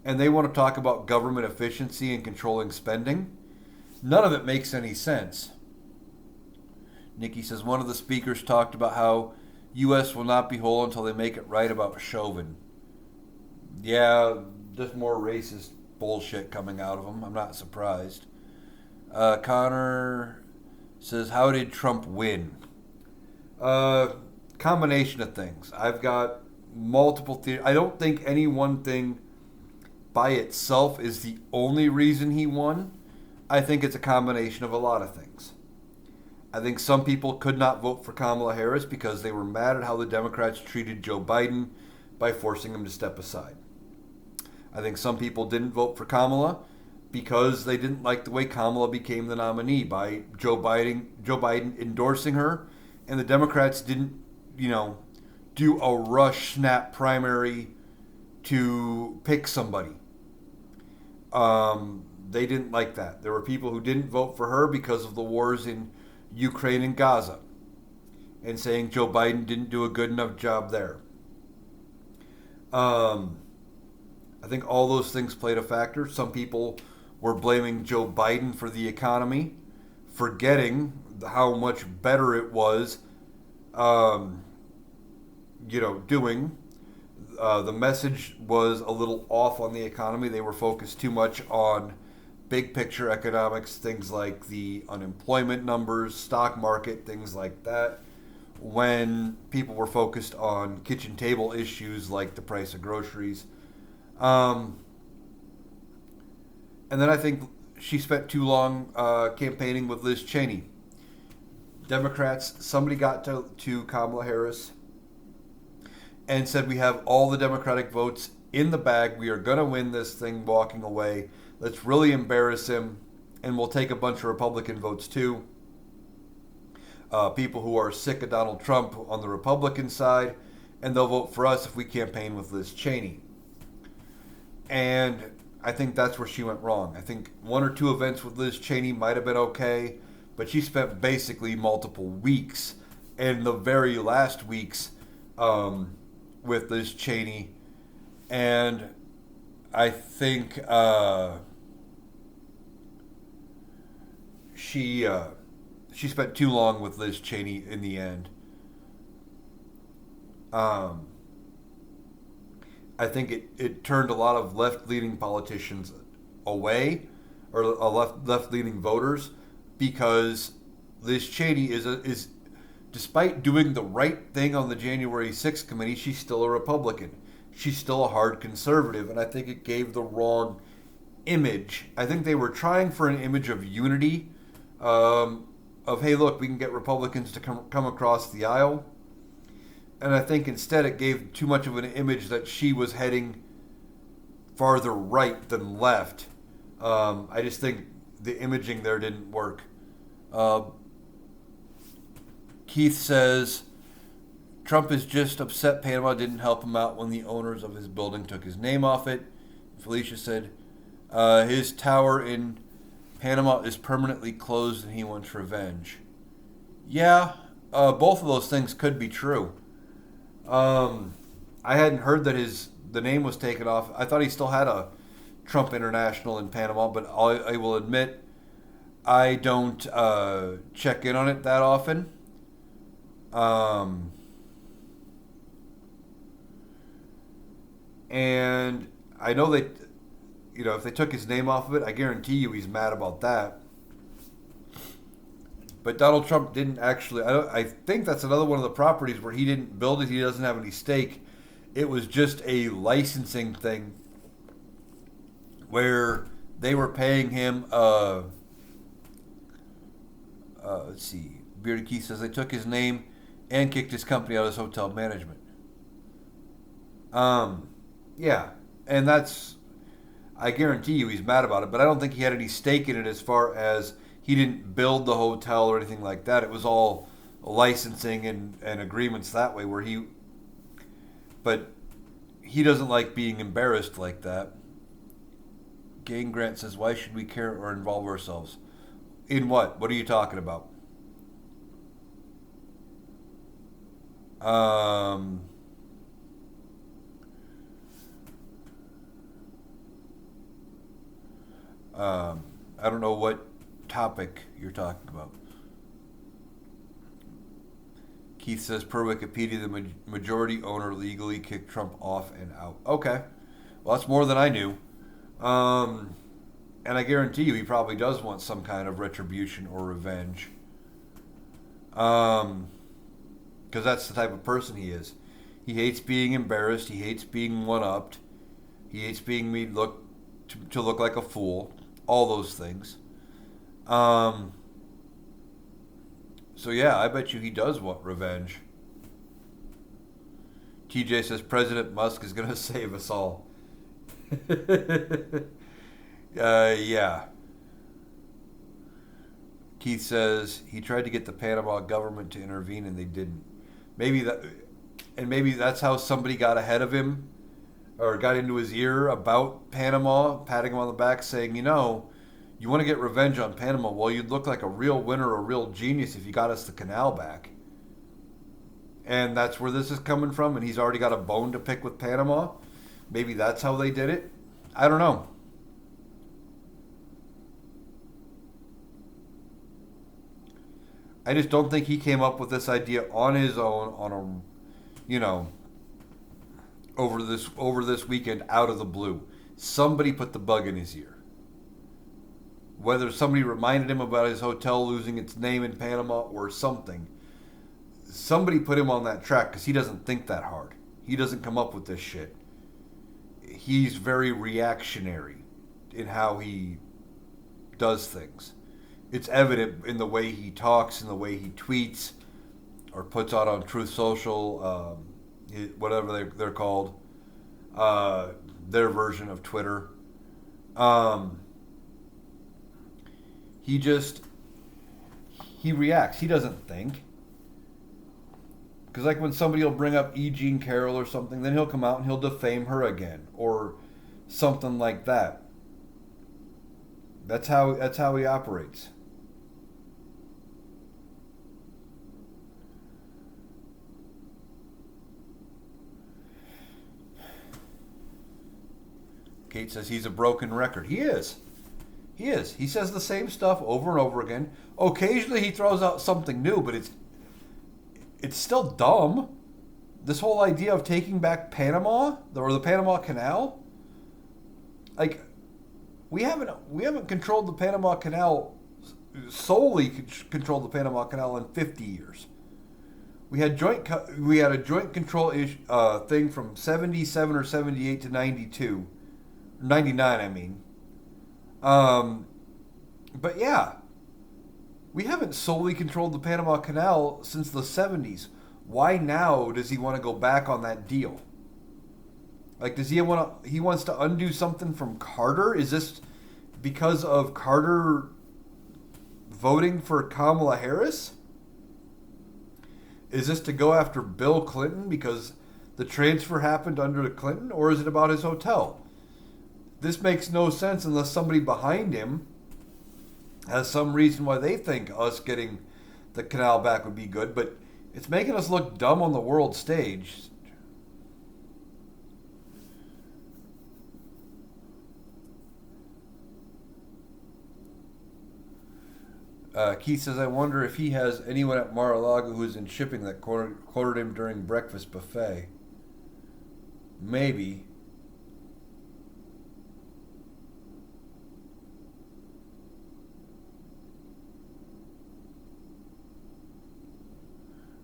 And they want to talk about government efficiency and controlling spending. None of it makes any sense. Nikki says one of the speakers talked about how U.S. will not be whole until they make it right about Chauvin. Yeah, just more racist bullshit coming out of them. I'm not surprised. Connor says, how did Trump win? Combination of things. I've got multiple theories. I don't think any one thing by itself is the only reason he won. I think it's a combination of a lot of things. I think some people could not vote for Kamala Harris because they were mad at how the Democrats treated Joe Biden by forcing him to step aside. I think some people didn't vote for Kamala because they didn't like the way Kamala became the nominee by Joe Biden endorsing her, and the Democrats didn't, do a rush snap primary to pick somebody. They didn't like that. There were people who didn't vote for her because of the wars in Ukraine and Gaza, and saying Joe Biden didn't do a good enough job there. I think all those things played a factor. Some people were blaming Joe Biden for the economy, forgetting how much better it was, um, doing. The message was a little off on the economy. They were focused too much on big picture economics, things like the unemployment numbers, stock market, things like that, when people were focused on kitchen table issues like the price of groceries. Um, and then I think she spent too long campaigning with Liz Cheney. Democrats, somebody got to Kamala Harris and said, we have all the Democratic votes in the bag. We are going to win this thing walking away. Let's really embarrass him, and we'll take a bunch of Republican votes too. People who are sick of Donald Trump on the Republican side, and they'll vote for us if we campaign with Liz Cheney. And I think that's where she went wrong. I think one or two events with Liz Cheney might have been okay, but she spent basically multiple weeks, and the very last weeks with Liz Cheney. And I think she spent too long with Liz Cheney in the end. I think it turned a lot of left-leaning politicians away, or left-leaning voters, because Liz Cheney is despite doing the right thing on the January 6th committee, she's still a Republican. She's still a hard conservative, and I think it gave the wrong image. I think they were trying for an image of unity, of, hey, look, we can get Republicans to come across the aisle. And I think instead it gave too much of an image that she was heading farther right than left. I just think the imaging there didn't work. Keith says, Trump is just upset Panama didn't help him out when the owners of his building took his name off it. Felicia said, his tower in Panama is permanently closed and he wants revenge. Yeah, both of those things could be true. I hadn't heard that the name was taken off. I thought he still had a Trump International in Panama, but I will admit I don't check in on it that often. And I know that, if they took his name off of it, I guarantee you he's mad about that. But Donald Trump didn't actually. I think that's another one of the properties where he didn't build it. He doesn't have any stake. It was just a licensing thing where they were paying him. Let's see. Bearded Keith says they took his name and kicked his company out of his hotel management. Yeah, and that's. I guarantee you he's mad about it, but I don't think he had any stake in it as far as he didn't build the hotel or anything like that. It was all licensing and agreements that way but he doesn't like being embarrassed like that. Gang Grant says, why should we care or involve ourselves? In what? What are you talking about? I don't know what topic you're talking about. Keith says, per Wikipedia, the majority owner legally kicked Trump off and out. Okay. Well, that's more than I knew. And I guarantee you he probably does want some kind of retribution or revenge. Because that's the type of person he is. He hates being embarrassed. He hates being one-upped. He hates being made to look like a fool. All those things. So yeah, I bet you he does want revenge. TJ says President Musk is going to save us all. Yeah. Keith says he tried to get the Panama government to intervene and they didn't. Maybe that. And maybe that's how somebody got ahead of him or got into his ear about Panama, patting him on the back, saying, you want to get revenge on Panama? Well, you'd look like a real winner, a real genius if you got us the canal back. And that's where this is coming from, and he's already got a bone to pick with Panama. Maybe that's how they did it. I don't know. I just don't think he came up with this idea on his own on over this weekend out of the blue. Somebody put the bug in his ear. Whether somebody reminded him about his hotel losing its name in Panama or something. Somebody put him on that track because he doesn't think that hard. He doesn't come up with this shit. He's very reactionary in how he does things. It's evident in the way he talks, in the way he tweets, or puts out on Truth Social, whatever they're called, their version of Twitter. He reacts. He doesn't think. Because like when somebody will bring up E. Jean Carroll or something, then he'll come out and he'll defame her again. Or something like that. That's how he operates. Kate says he's a broken record. He is. He is. He says the same stuff over and over again. Occasionally he throws out something new, but it's still dumb. This whole idea of taking back Panama or the Panama Canal, like we haven't controlled the Panama Canal solely controlled the Panama Canal in 50 years. We had a joint control thing from 77 or 78 to 92. 99, I mean. But yeah, we haven't solely controlled the Panama Canal since the 70s. Why now does he want to go back on that deal? Like, he wants to undo something from Carter? Is this because of Carter voting for Kamala Harris? Is this to go after Bill Clinton because the transfer happened under Clinton? Or is it about his hotel? This makes no sense unless somebody behind him has some reason why they think us getting the canal back would be good, but it's making us look dumb on the world stage. Keith says, I wonder if he has anyone at Mar-a-Lago who's in shipping that quoted him during breakfast buffet. Maybe.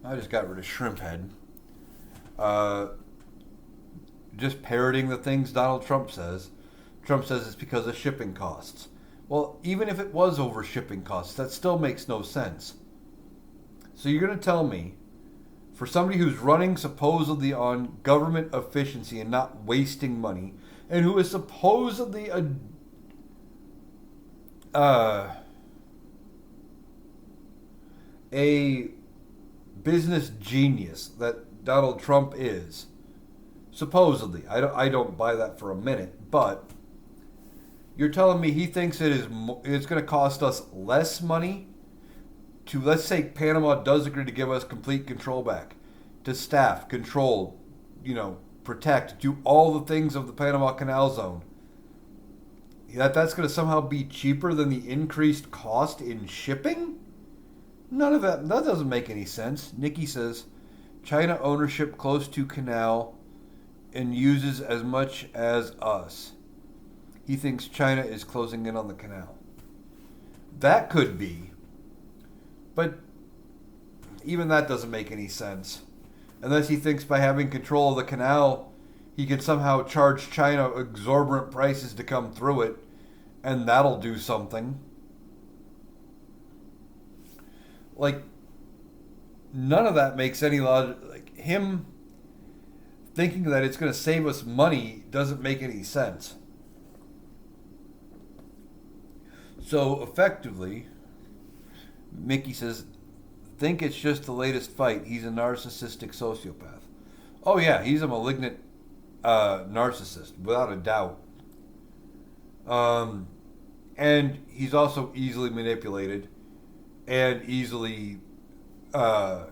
I just got rid of Shrimp Head. Just parroting the things Donald Trump says. Trump says it's because of shipping costs. Well, even if it was over shipping costs, that still makes no sense. So you're going to tell me, for somebody who's running supposedly on government efficiency and not wasting money, and who is supposedly a business genius that Donald Trump is, supposedly, I don't buy that for a minute, but you're telling me he thinks it's going to cost us less money to, let's say Panama does agree to give us complete control back, to staff, control, protect, do all the things of the Panama Canal Zone, that's going to somehow be cheaper than the increased cost in shipping? None of that doesn't make any sense. Nikki says, China ownership close to canal and uses as much as us. He thinks China is closing in on the canal. That could be. But even that doesn't make any sense. Unless he thinks by having control of the canal, he can somehow charge China exorbitant prices to come through it, and that'll do something. Like, none of that makes any logic. Like, him thinking that it's going to save us money doesn't make any sense. So, effectively, Mickey says, think it's just the latest fight. He's a narcissistic sociopath. Oh yeah, he's a malignant narcissist without a doubt. Um, and he's also easily manipulated and easily. Uh,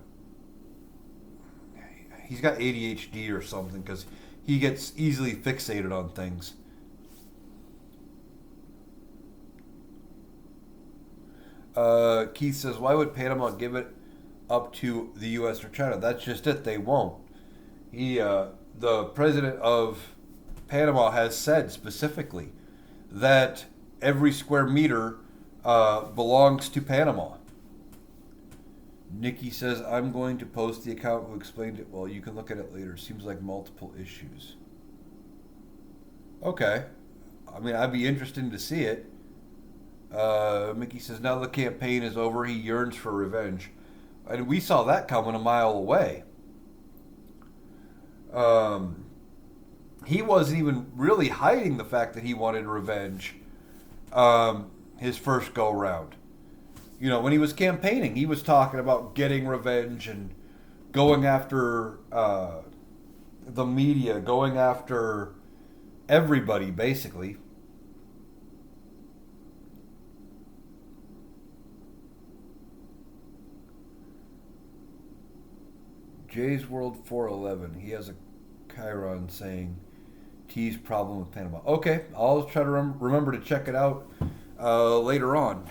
he's got ADHD or something because he gets easily fixated on things. Keith says, "Why would Panama give it up to the U.S. or China?" That's just it. They won't. The president of Panama has said specifically that every square meter belongs to Panama. Nikki says, "I'm going to post the account who explained it well. You can look at it later. Seems like multiple issues." Okay. I mean, I'd be interested to see it. Mickey says, "Now the campaign is over. He yearns for revenge." And we saw that coming a mile away. Um, he wasn't even really hiding the fact that he wanted revenge his first go round. You know, when he was campaigning, he was talking about getting revenge and going after the media, going after everybody, basically. Jay's World 411. He has a Chiron saying T's problem with Panama. Okay, I'll try to remember to check it out later on.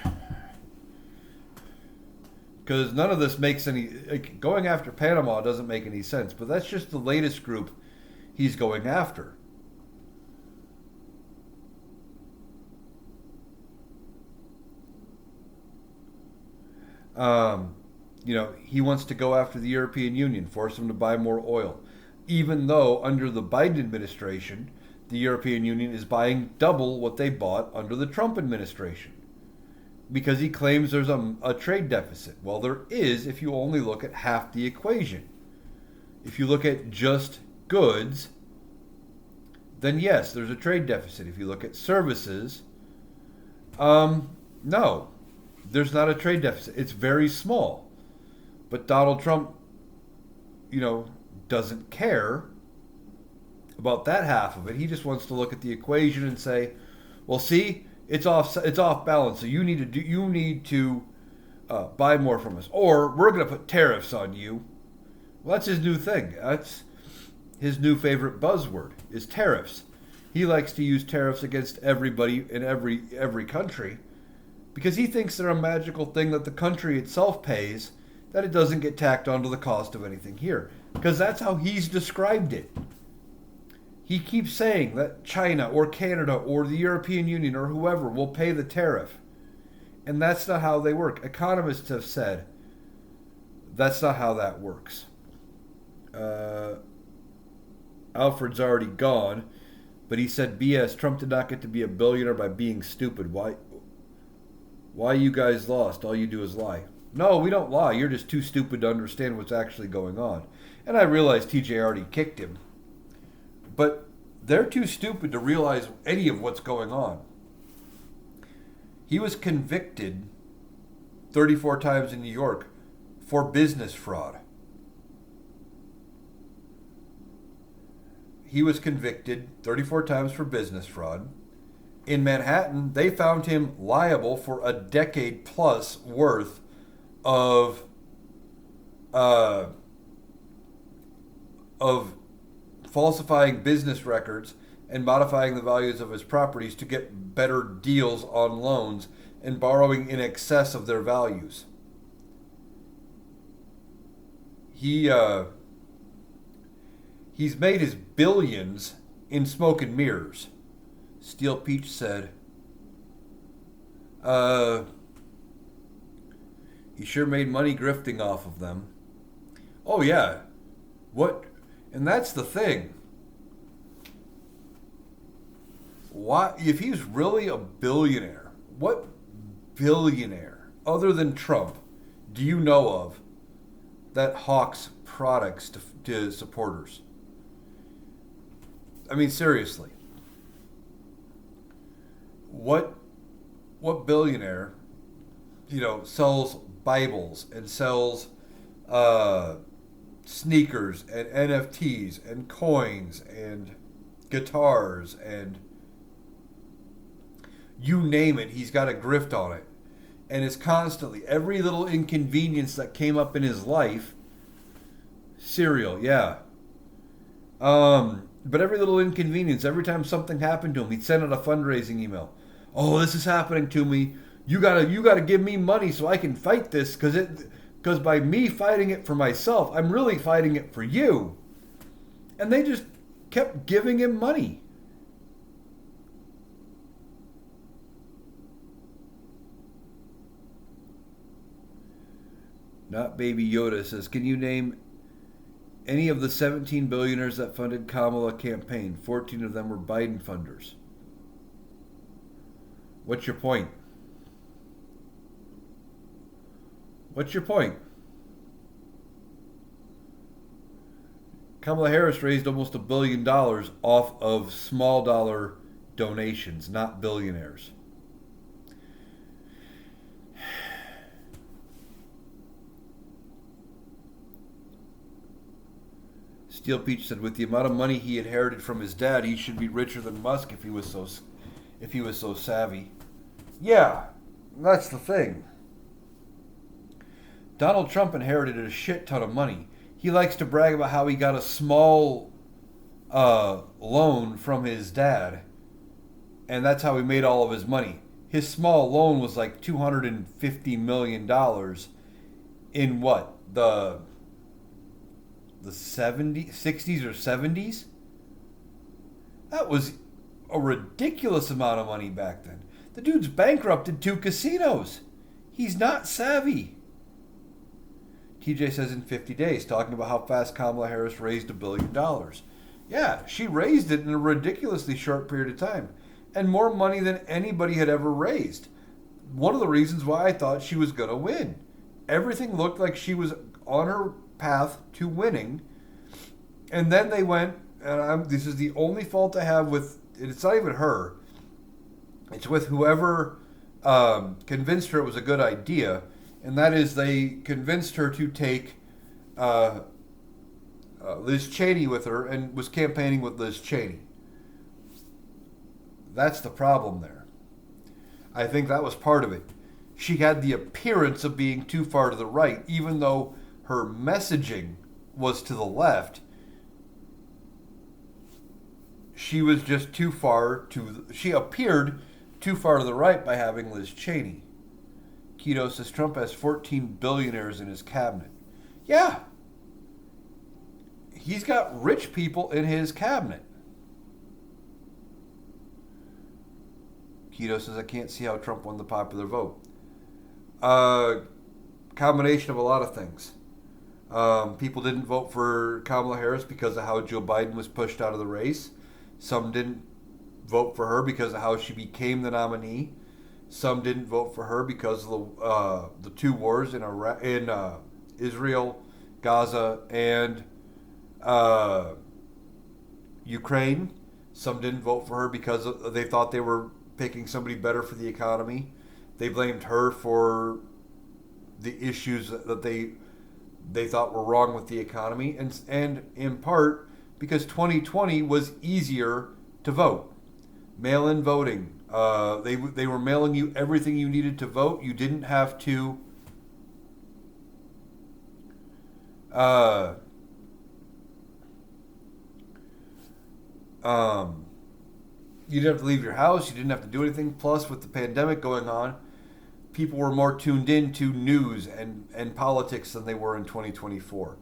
Because none of this makes any. Like, going after Panama doesn't make any sense, but that's just the latest group he's going after. Um, he wants to go after the European Union, force them to buy more oil. Even though under the Biden administration, the European Union is buying double what they bought under the Trump administration. Because he claims there's a trade deficit. Well, there is if you only look at half the equation. If you look at just goods, then yes, there's a trade deficit. If you look at services, no, there's not a trade deficit. It's very small. But Donald Trump, doesn't care about that half of it. He just wants to look at the equation and say, well, see, it's off balance. So you need to buy more from us, or we're going to put tariffs on you. Well, that's his new thing. That's his new favorite buzzword is tariffs. He likes to use tariffs against everybody in every country because he thinks they're a magical thing that the country itself pays, that it doesn't get tacked onto the cost of anything here. Because that's how he's described it. He keeps saying that China or Canada or the European Union or whoever will pay the tariff. And that's not how they work. Economists have said that's not how that works. Alfred's already gone, but he said BS. Trump did not get to be a billionaire by being stupid. Why you guys lost? All you do is lie. No, we don't lie. You're just too stupid to understand what's actually going on. And I realize TJ already kicked him. But they're too stupid to realize any of what's going on. He was convicted 34 times in New York for business fraud. He was convicted 34 times for business fraud. In Manhattan, they found him liable for a decade plus worth of falsifying business records and modifying the values of his properties to get better deals on loans and borrowing in excess of their values. He's made his billions in smoke and mirrors. Steel Peach said, he sure made money grifting off of them. Oh yeah. What? And that's the thing. Why, if he's really a billionaire, what billionaire other than Trump do you know of that hawks products to supporters? I mean, seriously. What billionaire, sells Bibles and sells sneakers and NFTs and coins and guitars and you name it, he's got a grift on it. And it's constantly, every little inconvenience that came up in his life, cereal, yeah. But every little inconvenience, every time something happened to him, he'd send out a fundraising email. Oh, this is happening to me. You gotta give me money so I can fight this, because by me fighting it for myself, I'm really fighting it for you. And they just kept giving him money. Not Baby Yoda says, can you name any of the 17 billionaires that funded Kamala campaign? 14 of them were Biden funders. What's your point? What's your point? Kamala Harris raised almost $1 billion off of small dollar donations, not billionaires. Steel Peach said, with the amount of money he inherited from his dad, he should be richer than Musk if he was so savvy. Yeah, that's the thing. Donald Trump inherited a shit ton of money. He likes to brag about how he got a small loan from his dad, and that's how he made all of his money. His small loan was like $250 million in what? The 60s or 70s? That was a ridiculous amount of money back then. The dude's bankrupted 2 casinos. He's not savvy. TJ says in 50 days, talking about how fast Kamala Harris raised $1 billion. Yeah, she raised it in a ridiculously short period of time. And more money than anybody had ever raised. One of the reasons why I thought she was going to win. Everything looked like she was on her path to winning. And then they went, and this is the only fault I have with, it's not even her. It's with whoever convinced her it was a good idea. And that is they convinced her to take Liz Cheney with her and was campaigning with Liz Cheney. That's the problem there. I think that was part of it. She had the appearance of being too far to the right, even though her messaging was to the left. She was just too far she appeared too far to the right by having Liz Cheney. Keto says Trump has 14 billionaires in his cabinet. Yeah. He's got rich people in his cabinet. Keto says I can't see how Trump won the popular vote. Combination of a lot of things. People didn't vote for Kamala Harris because of how Joe Biden was pushed out of the race. Some didn't vote for her because of how she became the nominee. Some didn't vote for her because of the 2 wars in Israel, Gaza, and Ukraine. Some didn't vote for her because they thought they were picking somebody better for the economy. They blamed her for the issues that they thought were wrong with the economy, and in part because 2020 was easier to vote. Mail-in voting. They were mailing you everything you needed to vote. You didn't have to you didn't have to leave your house. You didn't have to do anything. Plus, with the pandemic going on, people were more tuned in to news and politics than they were in 2024.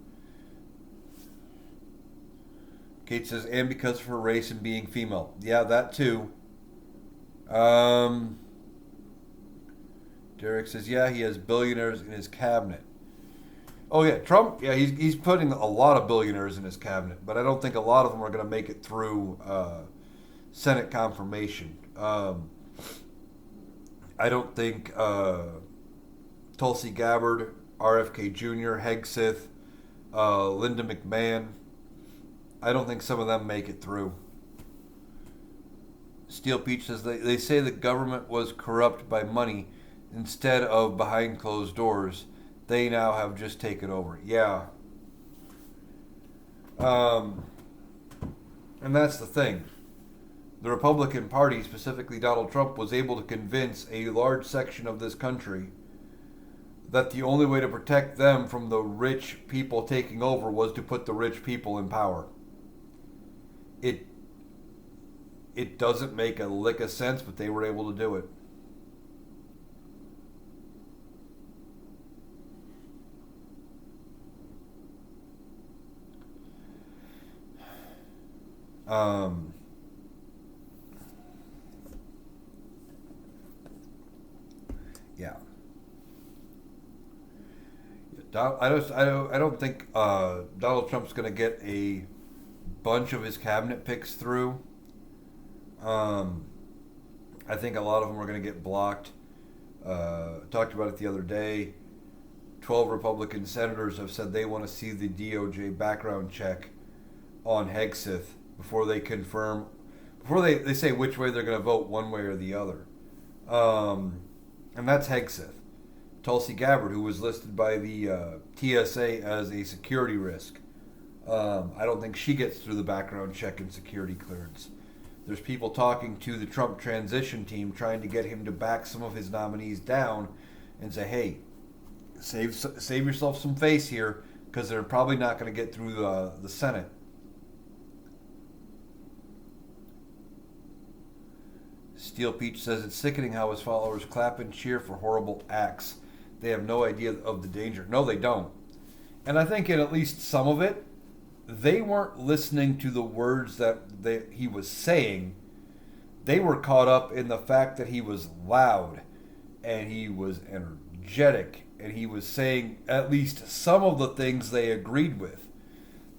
Kate says, and because of her race and being female. Yeah, that too. Derek says, yeah, he has billionaires in his cabinet. Oh, yeah, Trump, yeah, he's putting a lot of billionaires in his cabinet, but I don't think a lot of them are going to make it through Senate confirmation. I don't think Tulsi Gabbard, RFK Jr., Hegseth, Linda McMahon, I don't think some of them make it through. Steel Peach says they say the government was corrupt by money instead of behind closed doors. They now have just taken over. Yeah. Um, and that's the thing. The Republican Party, specifically Donald Trump, was able to convince a large section of this country that the only way to protect them from the rich people taking over was to put the rich people in power. It it doesn't make a lick of sense, but they were able to do it. Um, yeah, I don't think Donald Trump's going to get a bunch of his cabinet picks through. Um, I think a lot of them are going to get blocked. Talked about it the other day. 12 Republican senators have said they want to see the DOJ background check on Hegseth before they confirm, before they say which way they're going to vote, one way or the other. Um, and that's Hegseth. Tulsi Gabbard, who was listed by the TSA as a security risk. I don't think she gets through the background check and security clearance. There's people talking to the Trump transition team trying to get him to back some of his nominees down and say, hey, save yourself some face here because they're probably not going to get through the Senate. Steel Peach says it's sickening how his followers clap and cheer for horrible acts. They have no idea of the danger. No, they don't. And I think in at least some of it, they weren't listening to the words that he was saying. They were caught up in the fact that he was loud and he was energetic and he was saying at least some of the things they agreed with.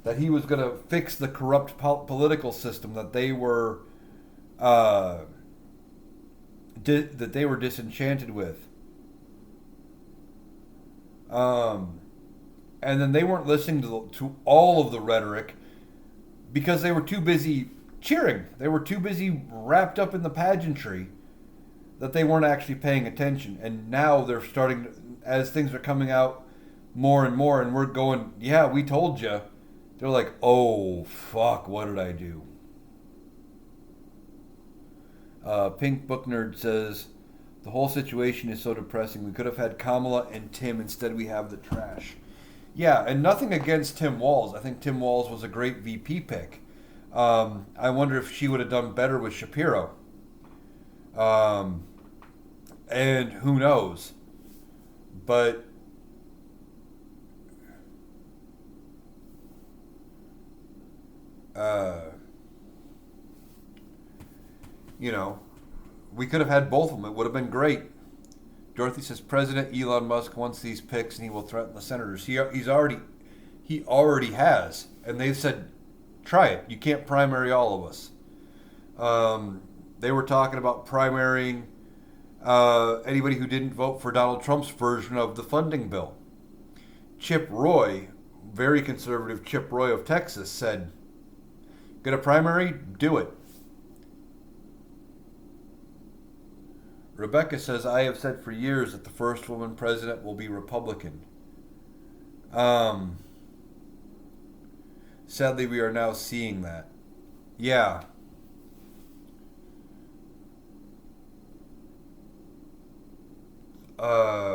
That he was going to fix the corrupt political system that they were that they were disenchanted with. Um, and then they weren't listening to all of the rhetoric because they were too busy cheering. They were too busy wrapped up in the pageantry that they weren't actually paying attention. And now they're starting, as things are coming out more and more, and we're going, yeah, we told you. They're like, oh, fuck, what did I do? Pink Book Nerd says, the whole situation is so depressing. We could have had Kamala and Tim. Instead, we have the trash. Yeah, and nothing against Tim Walz. I think Tim Walz was a great VP pick. I wonder if she would have done better with Shapiro. Um, and who knows? But uh, you know, we could have had both of them. It would have been great. Dorothy says President Elon Musk wants these picks and he will threaten the senators. He already has, and they've said, try it. You can't primary all of us. They were talking about primarying anybody who didn't vote for Donald Trump's version of the funding bill. Chip Roy, very conservative Chip Roy of Texas, said, "Get a primary? Do it." Rebecca says, I have said for years that the first woman president will be Republican. Um, Sadly, we are now seeing that. Yeah.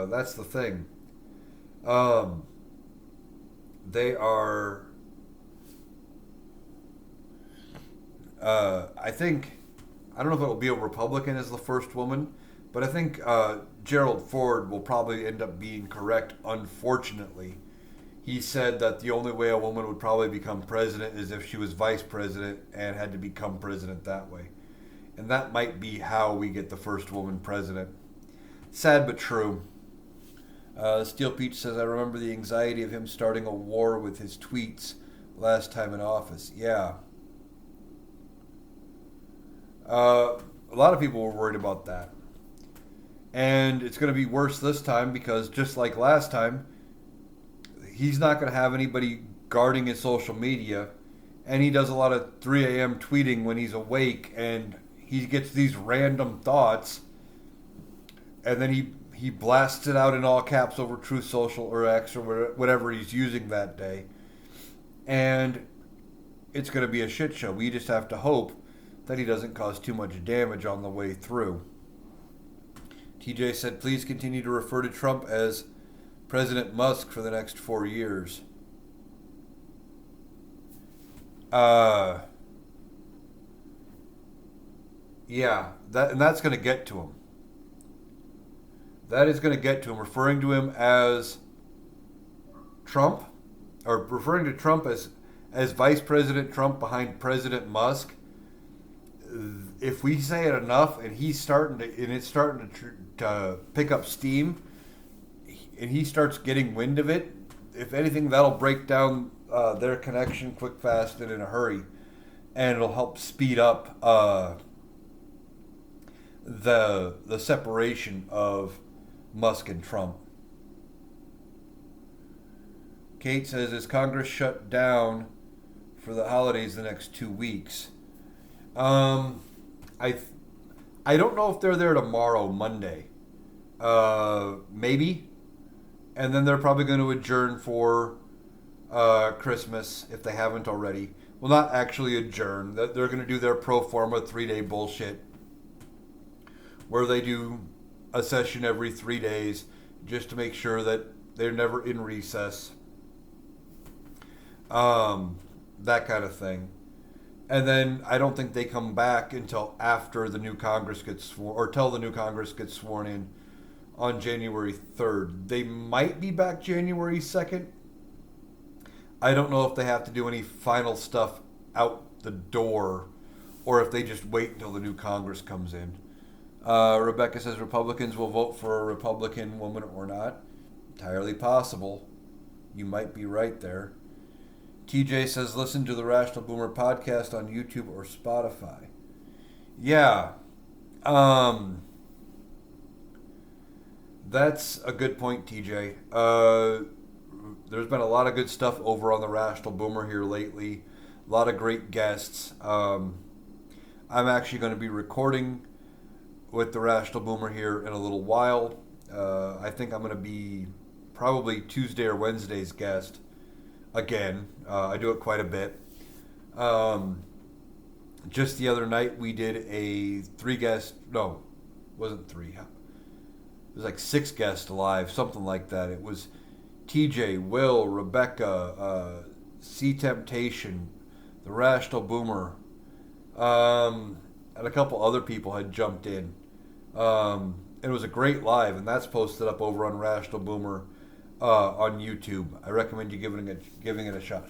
That's the thing. Um, they are. I think. I don't know if it'll be a Republican as the first woman, but I think Gerald Ford will probably end up being correct, unfortunately. He said that the only way a woman would probably become president is if she was vice president and had to become president that way. And that might be how we get the first woman president. Sad but true. Steel Peach says, I remember the anxiety of him starting a war with his tweets last time in office. Yeah. A lot of people were worried about that. And it's going to be worse this time because just like last time, he's not going to have anybody guarding his social media. And he does a lot of 3 a.m. tweeting when he's awake. And he gets these random thoughts. And then he blasts it out in all caps over Truth Social or X or whatever he's using that day. And it's going to be a shit show. We just have to hope that he doesn't cause too much damage on the way through. TJ said, please continue to refer to Trump as President Musk for the next 4 years. Yeah, that's going to get to him. That is going to get to him. Referring to him as Trump, or referring to Trump as Vice President Trump behind President Musk. If we say it enough, and it's starting to pick up steam, and he starts getting wind of it, if anything, that'll break down their connection quick, fast, and in a hurry, and it'll help speed up the separation of Musk and Trump. Kate says, is Congress shut down for the holidays the next 2 weeks? I don't know if they're there tomorrow, Monday. Maybe. And then they're probably going to adjourn for Christmas if they haven't already. Well, not actually adjourn. They're going to do their pro forma 3-day bullshit where they do a session every 3 days just to make sure that they're never in recess. That kind of thing. And then I don't think they come back until after the new Congress gets sworn, or till the new Congress gets sworn in on January 3rd. They might be back January 2nd. I don't know if they have to do any final stuff out the door or if they just wait until the new Congress comes in. Rebecca says Republicans will vote for a Republican woman or not. Entirely possible. You might be right there. TJ says listen to the Rational Boomer podcast on YouTube or Spotify. Yeah. That's a good point, TJ. There's been a lot of good stuff over on the Rational Boomer here lately. A lot of great guests. I'm actually going to be recording with the Rational Boomer here in a little while. I think I'm going to be probably Tuesday or Wednesday's guest again. I do it quite a bit. Just the other night we did a 6 guest live, something like that. It was TJ, Will, Rebecca, C Temptation, the Rational Boomer, and a couple other people had jumped in. It was a great live, and that's posted up over on Rational Boomer on YouTube. I recommend you giving it a shot.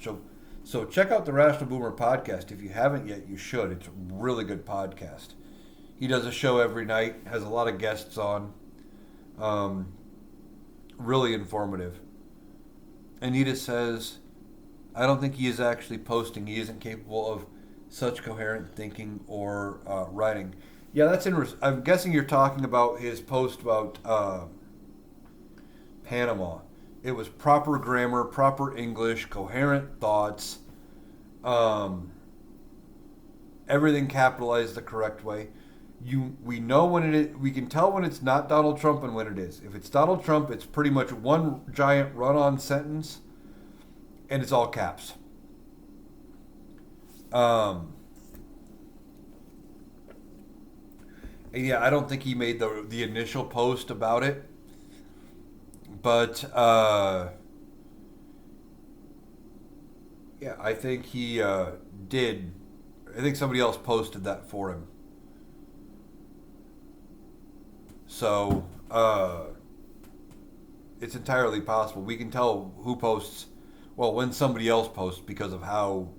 So check out the Rational Boomer podcast. If you haven't yet, you should. It's a really good podcast. He does a show every night, has a lot of guests on. Really informative. Anita says, I don't think he is actually posting. He isn't capable of such coherent thinking or writing. Yeah, that's interesting. I'm guessing you're talking about his post about Panama. It was proper grammar, proper English, coherent thoughts, everything capitalized the correct way. We know when it is. We can tell when it's not Donald Trump and when it is. If it's Donald Trump, it's pretty much one giant run-on sentence, and it's all caps. Yeah, I don't think he made the initial post about it, but yeah, I think he did. I think somebody else posted that for him. So, it's entirely possible. We can tell who posts, when somebody else posts because of how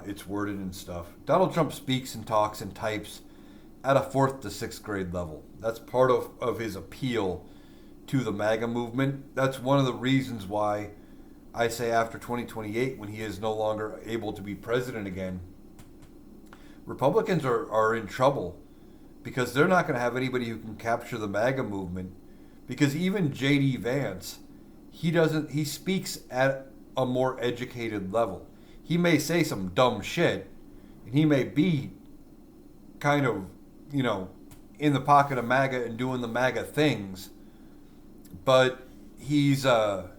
it's worded and stuff. Donald Trump speaks and talks and types at a 4th to 6th grade level. That's part of his appeal to the MAGA movement. That's one of the reasons why I say after 2028, when he is no longer able to be president again, Republicans are in trouble. Because they're not going to have anybody who can capture the MAGA movement. Because even J.D. Vance, he speaks at a more educated level. He may say some dumb shit, and he may be kind of, in the pocket of MAGA and doing the MAGA things, but he doesn't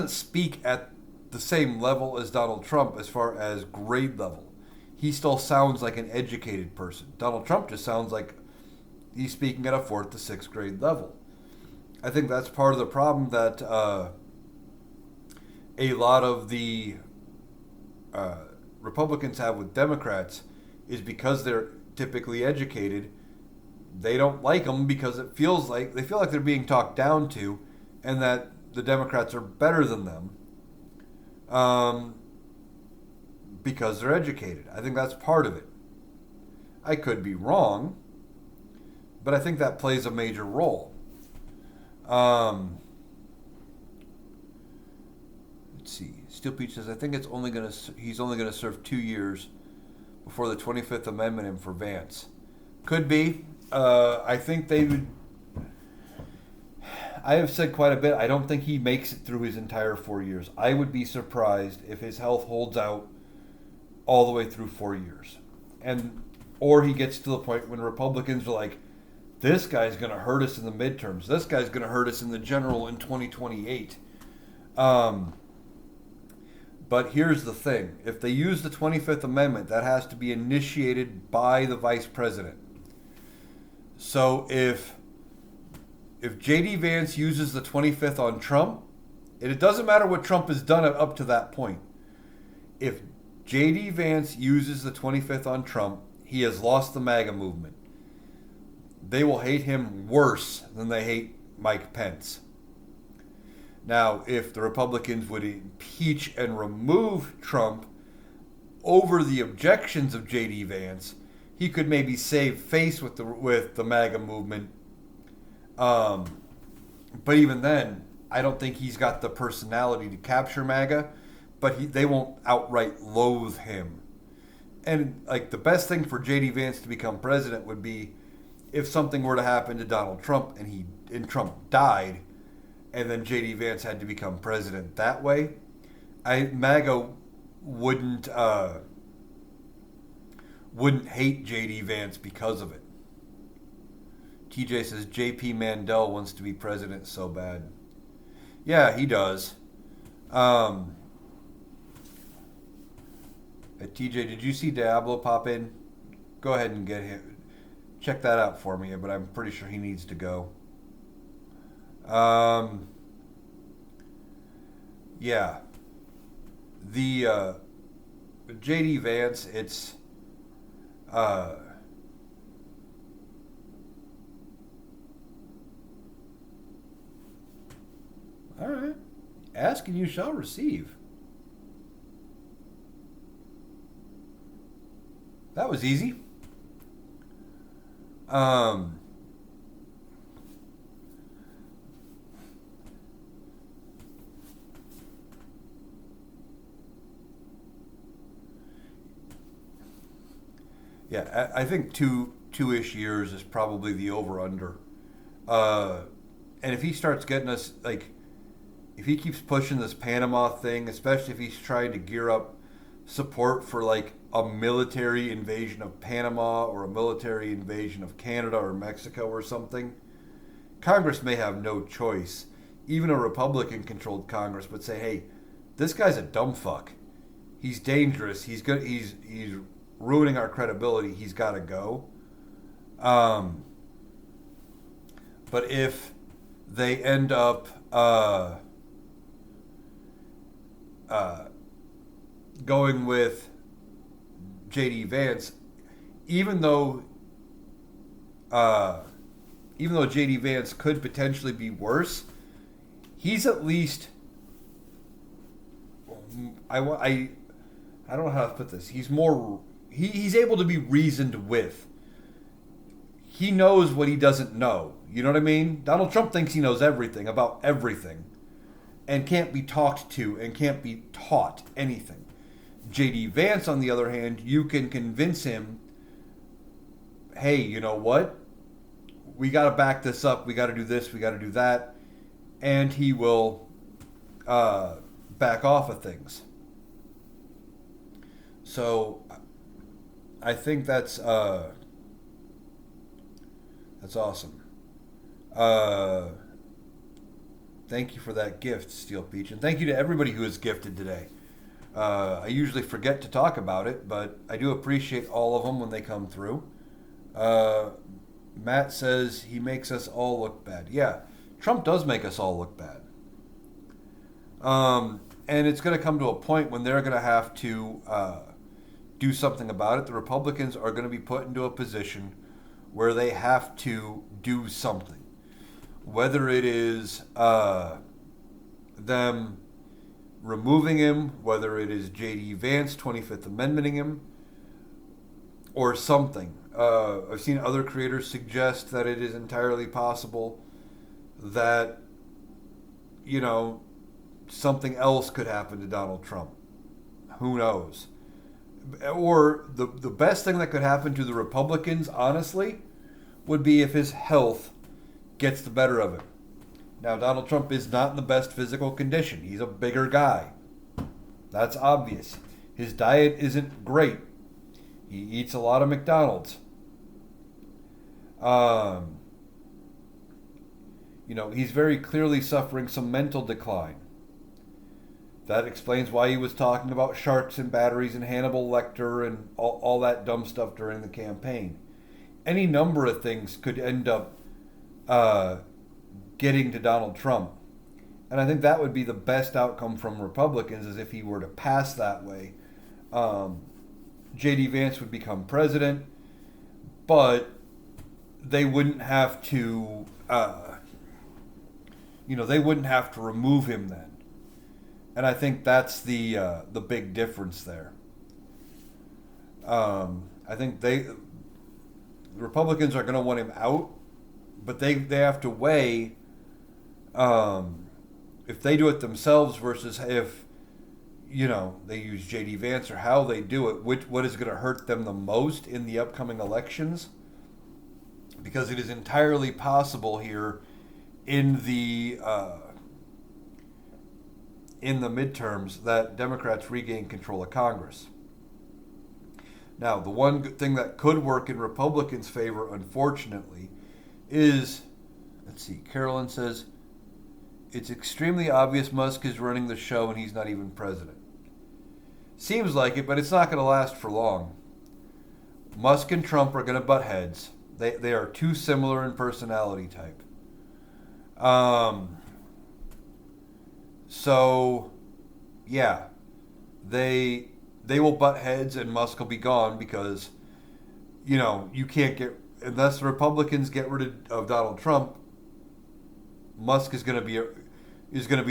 speak at the same level as Donald Trump as far as grade level. He still sounds like an educated person. Donald Trump just sounds like he's speaking at a fourth to sixth grade level. I think that's part of the problem that a lot of the Republicans have with Democrats is because they're typically educated. They don't like them because it feels like they feel like they're being talked down to, and that the Democrats are better than them because they're educated. I think that's part of it. I could be wrong, but I think that plays a major role. Let's see. Steel Peach says, I think he's only going to serve 2 years before the 25th Amendment and for Vance. Could be. I think they would. I have said quite a bit. I don't think he makes it through his entire 4 years. I would be surprised if his health holds out all the way through 4 years, or he gets to the point when Republicans are like, this guy's going to hurt us in the midterms. This guy's going to hurt us in the general in 2028. But here's the thing. If they use the 25th Amendment, that has to be initiated by the vice president. So if J.D. Vance uses the 25th on Trump, and it doesn't matter what Trump has done up to that point. If J.D. Vance uses the 25th on Trump, he has lost the MAGA movement. They will hate him worse than they hate Mike Pence. Now, if the Republicans would impeach and remove Trump over the objections of J.D. Vance, he could maybe save face with the MAGA movement. But even then, I don't think he's got the personality to capture MAGA, but they won't outright loathe him. And like the best thing for J.D. Vance to become president would be if something were to happen to Donald Trump and Trump died, and then J.D. Vance had to become president that way. MAGA wouldn't hate J.D. Vance because of it. TJ says J.P. Mandel wants to be president so bad. Yeah, he does. TJ, did you see Diablo pop in? Go ahead and get him. Check that out for me, but I'm pretty sure he needs to go. Yeah. The J.D. Vance, it's all right. Ask and you shall receive. That was easy. Yeah, I think two-ish years is probably the over-under. And if he starts getting us, like, if he keeps pushing this Panama thing, especially if he's trying to gear up support for, like, a military invasion of Panama or a military invasion of Canada or Mexico or something, Congress may have no choice. Even a Republican-controlled Congress would say, hey, this guy's a dumb fuck. He's dangerous. He's good. He's ruining our credibility. He's got to go. But if they end up going with J.D. Vance, even though J.D. Vance could potentially be worse, he's at least I don't know how to put this. He's more he's able to be reasoned with. He knows what he doesn't know. You know what I mean? Donald Trump thinks he knows everything about everything and can't be talked to and can't be taught anything. J.D. Vance, on the other hand, you can convince him, hey, you know what? We got to back this up. We got to do this. We got to do that. And he will back off of things. So I think that's awesome. Thank you for that gift, Steel Peach, and thank you to everybody who has gifted today. I usually forget to talk about it, but I do appreciate all of them when they come through. Uh, Matt says he makes us all look bad. Yeah, Trump does make us all look bad. And it's going to come to a point when they're going to have to do something about it. The Republicans are going to be put into a position where they have to do something. Whether it is them removing him, whether it is J.D. Vance 25th Amendmenting him, or something. I've seen other creators suggest that it is entirely possible that, you know, something else could happen to Donald Trump. Who knows? Or the best thing that could happen to the Republicans, honestly, would be if his health gets the better of him. Now, Donald Trump is not in the best physical condition. He's a bigger guy. That's obvious. His diet isn't great. He eats a lot of McDonald's. He's very clearly suffering some mental decline. That explains why he was talking about sharks and batteries and Hannibal Lecter and all that dumb stuff during the campaign. Any number of things could end up getting to Donald Trump. And I think that would be the best outcome from Republicans, is if he were to pass that way. J.D. Vance would become president, but they wouldn't have to, they wouldn't have to remove him then. And I think that's the big difference there. I think the Republicans are going to want him out, but they have to weigh if they do it themselves versus if they use J.D. Vance, or how they do it, what is going to hurt them the most in the upcoming elections. Because it is entirely possible here in the midterms that Democrats regain control of Congress. Now, the one good thing that could work in Republicans' favor, unfortunately, is, Carolyn says, it's extremely obvious Musk is running the show and he's not even president. Seems like it, but it's not going to last for long. Musk and Trump are going to butt heads. They are too similar in personality type. So, yeah, they will butt heads and Musk will be gone because, you can't get, unless the Republicans get rid of Donald Trump, Musk is going to be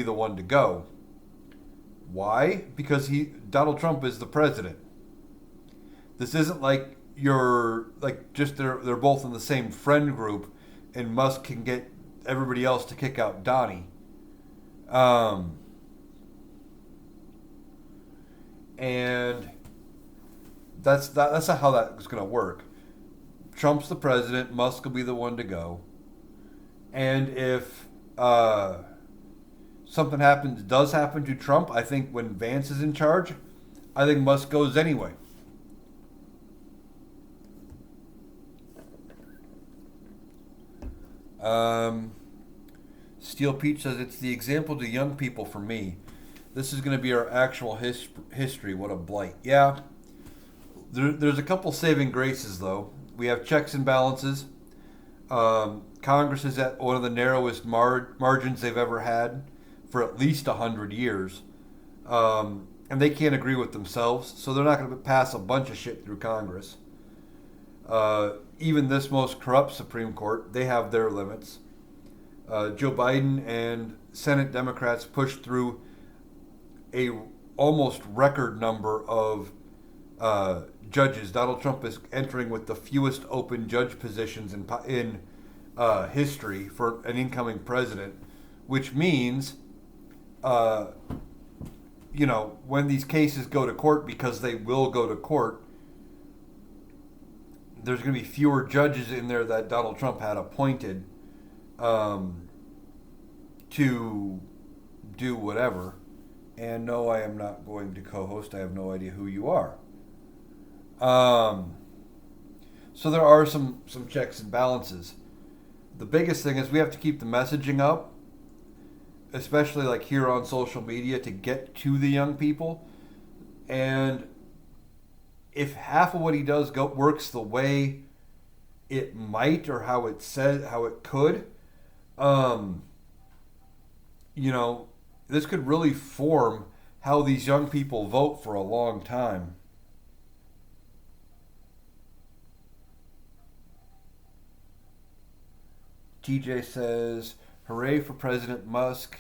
the one to go. Why? Because Donald Trump is the president. This isn't like they're both in the same friend group, and Musk can get everybody else to kick out Donnie. And that's not how that's going to work. Trump's the president. Musk will be the one to go. And if something does happen to Trump, I think when Vance is in charge, I think Musk goes anyway. Steel Peach says, it's the example to young people for me. This is going to be our actual history. What a blight. Yeah. There's a couple saving graces, though. We have checks and balances. Congress is at one of the narrowest margins they've ever had for at least 100 years. And they can't agree with themselves, so they're not going to pass a bunch of shit through Congress. Even this most corrupt Supreme Court, they have their limits. Joe Biden and Senate Democrats pushed through a almost record number of judges. Donald Trump is entering with the fewest open judge positions in history for an incoming president, which means, when these cases go to court, because they will go to court, there's going to be fewer judges in there that Donald Trump had appointed to do whatever. And no, I am not going to co-host. I have no idea who you are. So there are some checks and balances. The biggest thing is we have to keep the messaging up. especially like here on social media, to get to the young people. And if half of what he does works the way it might, or how it could, um, you know, this could really form how these young people vote for a long time. TJ says, "Hooray for President Musk!"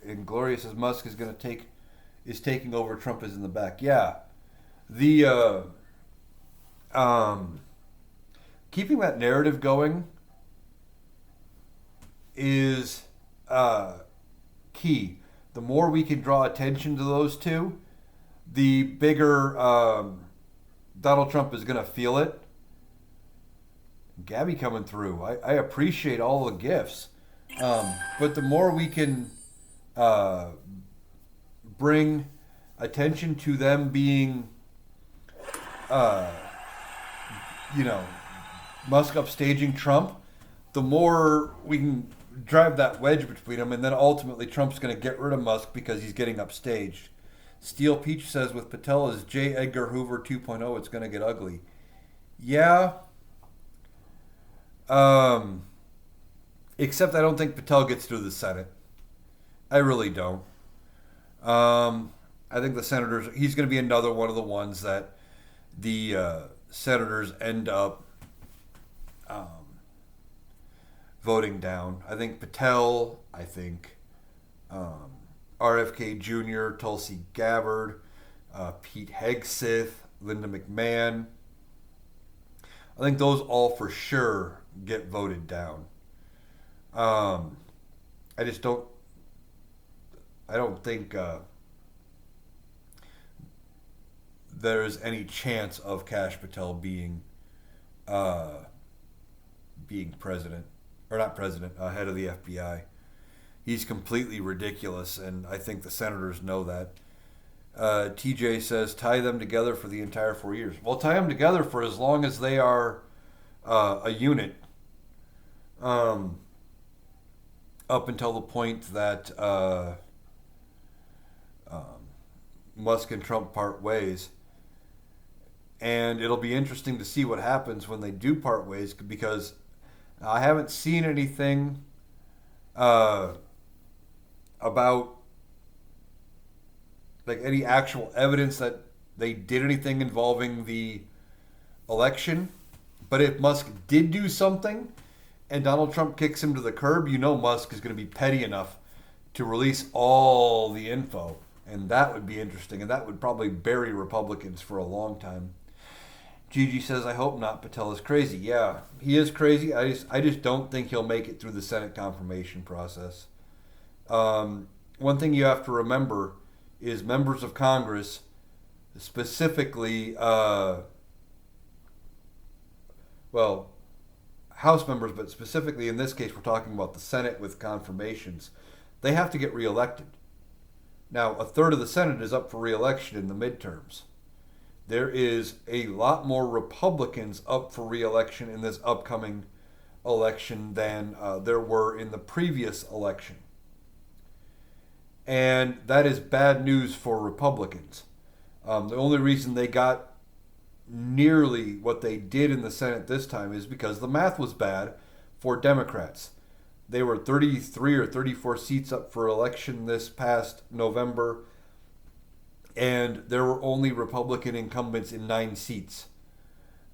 And Gloria says Musk is taking over. Trump is in the back. Yeah, the um, keeping that narrative going is key. The more we can draw attention to those two, the bigger Donald Trump is going to feel it. Gabby coming through. I appreciate all the gifts. But the more we can uh, bring attention to them being, uh, you know, Musk upstaging Trump, the more we can drive that wedge between them, and then ultimately Trump's going to get rid of Musk because he's getting upstaged. Steel Peach says with Patel as J. Edgar Hoover 2.0, it's going to get ugly. Yeah. Um, Except I don't think Patel gets through the Senate. I really don't. I think the senators, he's going to be another one of the ones that the senators end up um, voting down. I think Patel, I think um, RFK Jr., Tulsi Gabbard, Pete Hegseth, Linda McMahon. I think those all for sure get voted down. Um, I just don't. I don't think there's any chance of Kash Patel uh, being president, or not president, head of the FBI. He's completely ridiculous, and I think the senators know that. TJ says tie them together for the entire 4 years. Well, tie them together for as long as they are a unit, um, up until the point that Musk and Trump part ways. And it'll be interesting to see what happens when they do part ways, because I haven't seen anything about like any actual evidence that they did anything involving the election. But if Musk did do something and Donald Trump kicks him to the curb, you know Musk is going to be petty enough to release all the info. And that would be interesting. And that would probably bury Republicans for a long time. Gigi says, I hope not. Patel is crazy. Yeah, he is crazy. I just don't think he'll make it through the Senate confirmation process. One thing you have to remember is members of Congress, specifically, House members, but specifically in this case, we're talking about the Senate with confirmations. They have to get reelected. Now, a third of the Senate is up for reelection in the midterms. There is a lot more Republicans up for reelection in this upcoming election than there were in the previous election. And that is bad news for Republicans. The only reason they got nearly what they did in the Senate this time is because the math was bad for Democrats. They were 33 or 34 seats up for election this past November, and there were only Republican incumbents in 9 seats.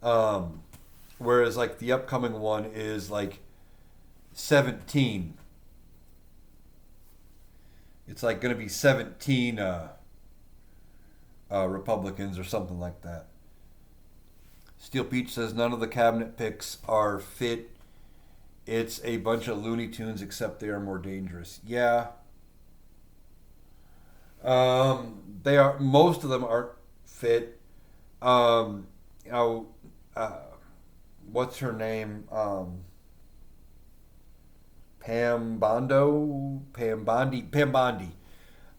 Whereas like the upcoming one is like 17. It's like going to be 17 Republicans or something like that. Steel Peach says none of the cabinet picks are fit. It's a bunch of Looney Tunes, except they are more dangerous. Yeah. They are. Most of them aren't fit. You know, what's her name? Pam Bondi,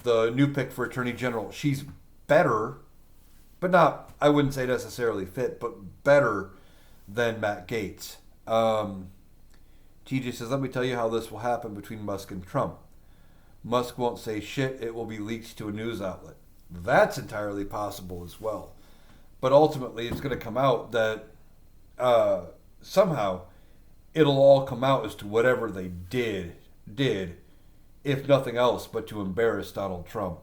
the new pick for Attorney General. She's better, but not, I wouldn't say necessarily fit, but better than Matt Gaetz. TJ says, let me tell you how this will happen between Musk and Trump. Musk won't say shit. It will be leaked to a news outlet. That's entirely possible as well. But ultimately, it's going to come out that somehow it'll all come out as to whatever they did, if nothing else, but to embarrass Donald Trump.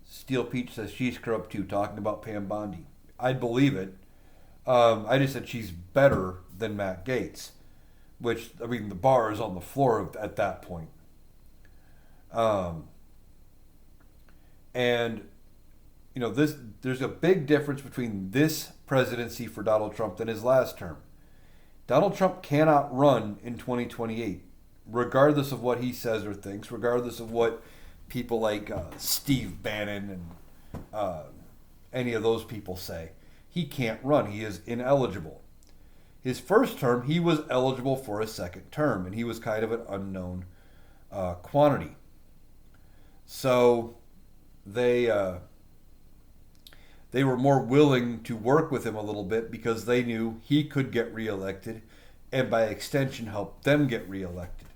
Steel Peach says she's corrupt too, talking about Pam Bondi. I'd believe it. I just said she's better than Matt Gaetz, which, I mean, the bar is on the floor at that point. And there's a big difference between this presidency for Donald Trump than his last term. Donald Trump cannot run in 2028, regardless of what he says or thinks, regardless of what people like Steve Bannon and any of those people say. He can't run. He is ineligible. His first term, he was eligible for a second term, and he was kind of an unknown quantity. So they were more willing to work with him a little bit because they knew he could get reelected and by extension help them get reelected.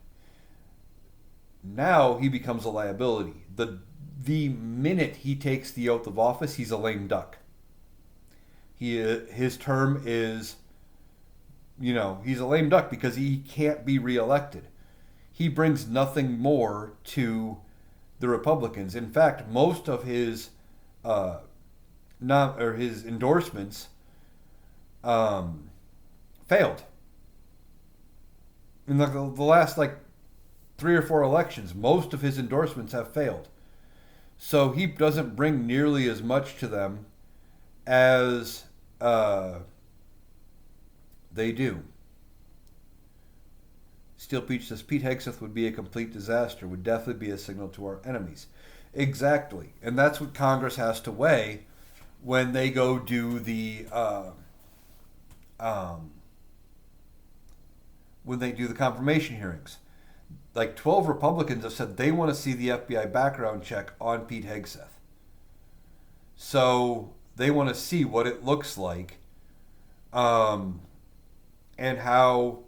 Now he becomes a liability. The minute he takes the oath of office, he's a lame duck. His term is, he's a lame duck because he can't be reelected. He brings nothing more to the Republicans. In fact, most of his his endorsements failed in the last 3 or 4 elections. Most of his endorsements have failed, so he doesn't bring nearly as much to them as they do. Steel Peach says Pete Hegseth would be a complete disaster, would definitely be a signal to our enemies. Exactly, and that's what Congress has to weigh when they go do the confirmation hearings. 12 Republicans have said they want to see the FBI background check on Pete Hegseth. So they want to see what it looks like, and how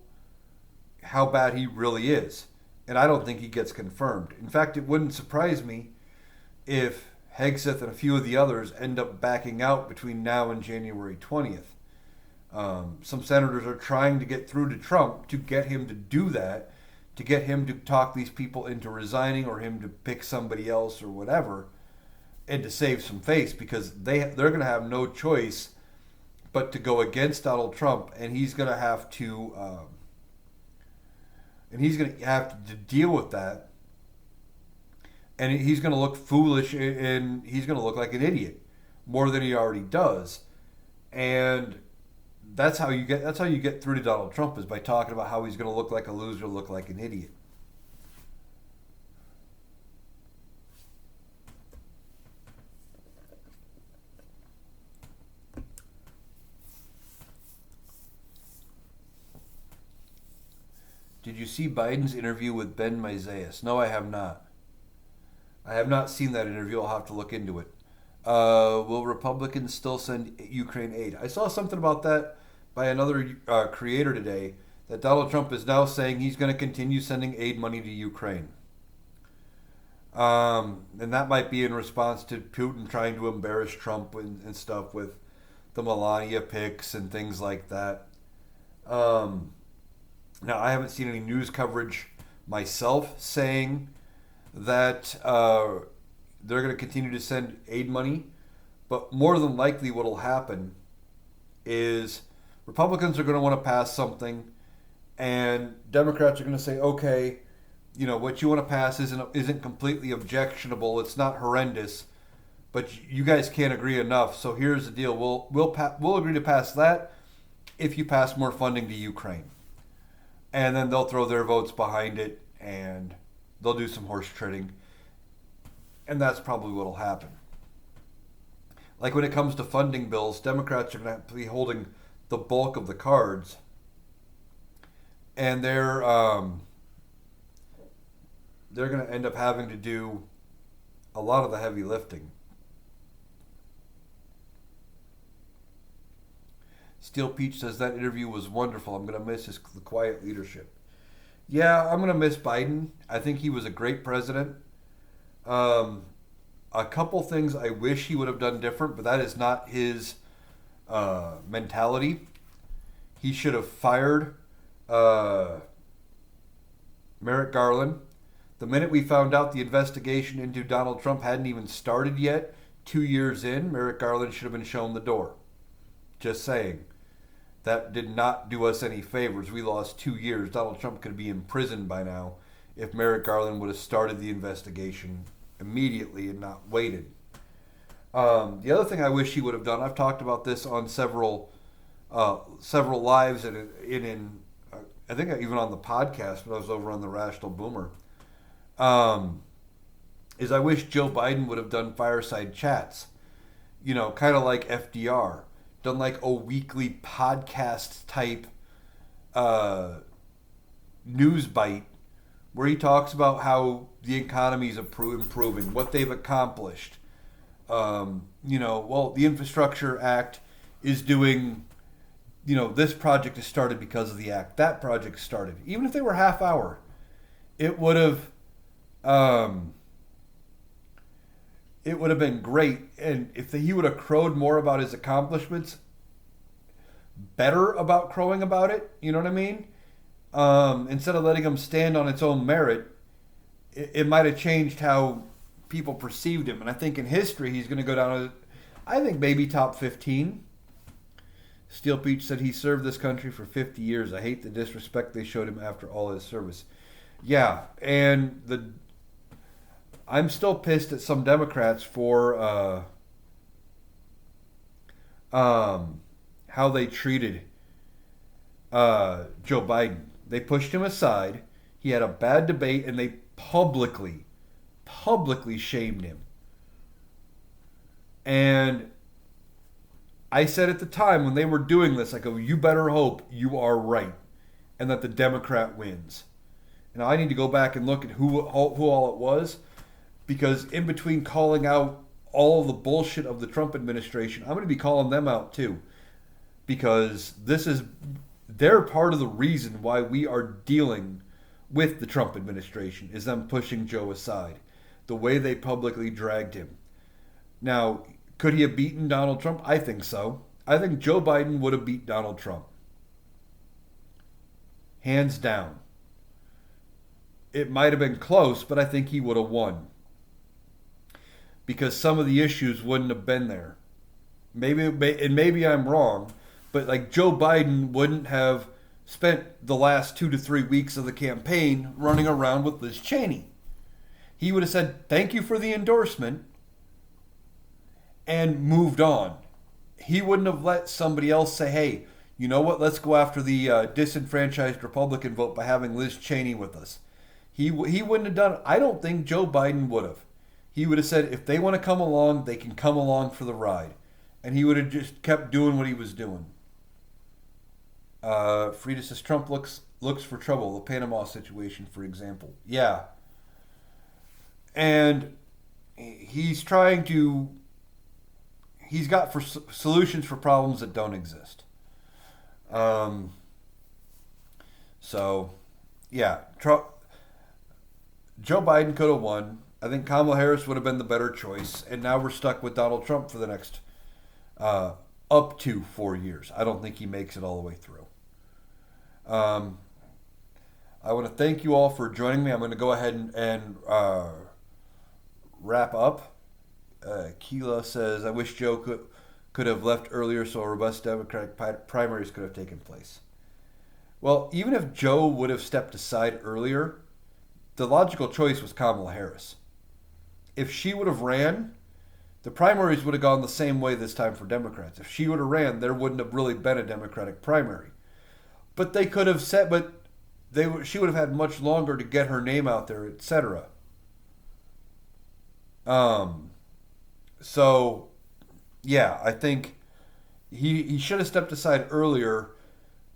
bad he really is. And I don't think he gets confirmed. In fact, it wouldn't surprise me if Hegseth and a few of the others end up backing out between now and January 20th. Some senators are trying to get through to Trump to get him to do that, to get him to talk these people into resigning or him to pick somebody else or whatever, and to save some face, because they're going to have no choice but to go against Donald Trump, and he's going to have to deal with that. And he's going to look foolish, and he's going to look like an idiot more than he already does. And that's how you get through to Donald Trump, is by talking about how he's going to look like a loser, look like an idiot. Did you see Biden's interview with Ben Maizayas? No, I have not. I have not seen that interview. I'll have to look into it. Will Republicans still send Ukraine aid? I saw something about that by another creator today, that Donald Trump is now saying he's going to continue sending aid money to Ukraine. And that might be in response to Putin trying to embarrass Trump and stuff with the Melania pics and things like that. Now, I haven't seen any news coverage myself saying that they're going to continue to send aid money, but more than likely what will happen is Republicans are going to want to pass something, and Democrats are going to say, okay, what you want to pass isn't completely objectionable, it's not horrendous, but you guys can't agree enough, so here's the deal, we'll agree to pass that if you pass more funding to Ukraine. And then they'll throw their votes behind it, and they'll do some horse trading. And that's probably what will happen. Like when it comes to funding bills, Democrats are going to be holding the bulk of the cards. And they're going to end up having to do a lot of the heavy lifting. Steel Peach says that interview was wonderful. I'm going to miss the quiet leadership. Yeah, I'm gonna miss Biden. I think he was a great president. Um, a couple things I wish he would have done different, but that is not his mentality. He should have fired uh, Merrick Garland. The minute we found out the investigation into Donald Trump hadn't even started yet, 2 years in, Merrick Garland should have been shown the door. Just saying. That did not do us any favors. We lost 2 years. Donald Trump could be in prison by now if Merrick Garland would have started the investigation immediately and not waited. The other thing I wish he would have done, I've talked about this on several lives and I think even on the podcast when I was over on the Rational Boomer, um, is I wish Joe Biden would have done fireside chats, kind of like FDR, done like a weekly podcast type uh, news bite where he talks about how the economy is improving, what they've accomplished. Well, the Infrastructure Act is doing, this project has started because of the act. That project started. Even if they were half hour, it would have, um, it would have been great. And if he would have crowed more about his accomplishments, better about crowing about it, you know what I mean? Instead of letting him stand on its own merit, it might have changed how people perceived him. And I think in history, he's going to go down as, I think, maybe top 15. Steel Peach said he served this country for 50 years. I hate the disrespect they showed him after all his service. Yeah, and I'm still pissed at some Democrats for how they treated Joe Biden. They pushed him aside. He had a bad debate, and they publicly shamed him. And I said at the time when they were doing this, I go, you better hope you are right and that the Democrat wins. And I need to go back and look at who all it was, because in between calling out all the bullshit of the Trump administration, I'm going to be calling them out too, because they're part of the reason why we are dealing with the Trump administration, is them pushing Joe aside, the way they publicly dragged him. Now, could he have beaten Donald Trump? I think so. I think Joe Biden would have beat Donald Trump. Hands down. It might have been close, but I think he would have won. Because some of the issues wouldn't have been there. Maybe I'm wrong, but like Joe Biden wouldn't have spent the last 2 to 3 weeks of the campaign running around with Liz Cheney. He would have said, thank you for the endorsement, and moved on. He wouldn't have let somebody else say, hey, you know what, let's go after the disenfranchised Republican vote by having Liz Cheney with us. He wouldn't have done it. I don't think Joe Biden would have. He would have said, if they want to come along, they can come along for the ride. And he would have just kept doing what he was doing. Frida says, Trump looks for trouble. The Panama situation, for example. Yeah. And he's got solutions for problems that don't exist. So, yeah, Joe Biden could have won. I think Kamala Harris would have been the better choice. And now we're stuck with Donald Trump for the next up to 4 years. I don't think he makes it all the way through. I want to thank you all for joining me. I'm going to go ahead and wrap up. Keela says, I wish Joe could have left earlier so a robust Democratic primaries could have taken place. Well, even if Joe would have stepped aside earlier, the logical choice was Kamala Harris. If she would have ran, the primaries would have gone the same way this time for Democrats. If she would have ran, there wouldn't have really been a Democratic primary. But they could have said, she would have had much longer to get her name out there, etc. So, yeah, I think he should have stepped aside earlier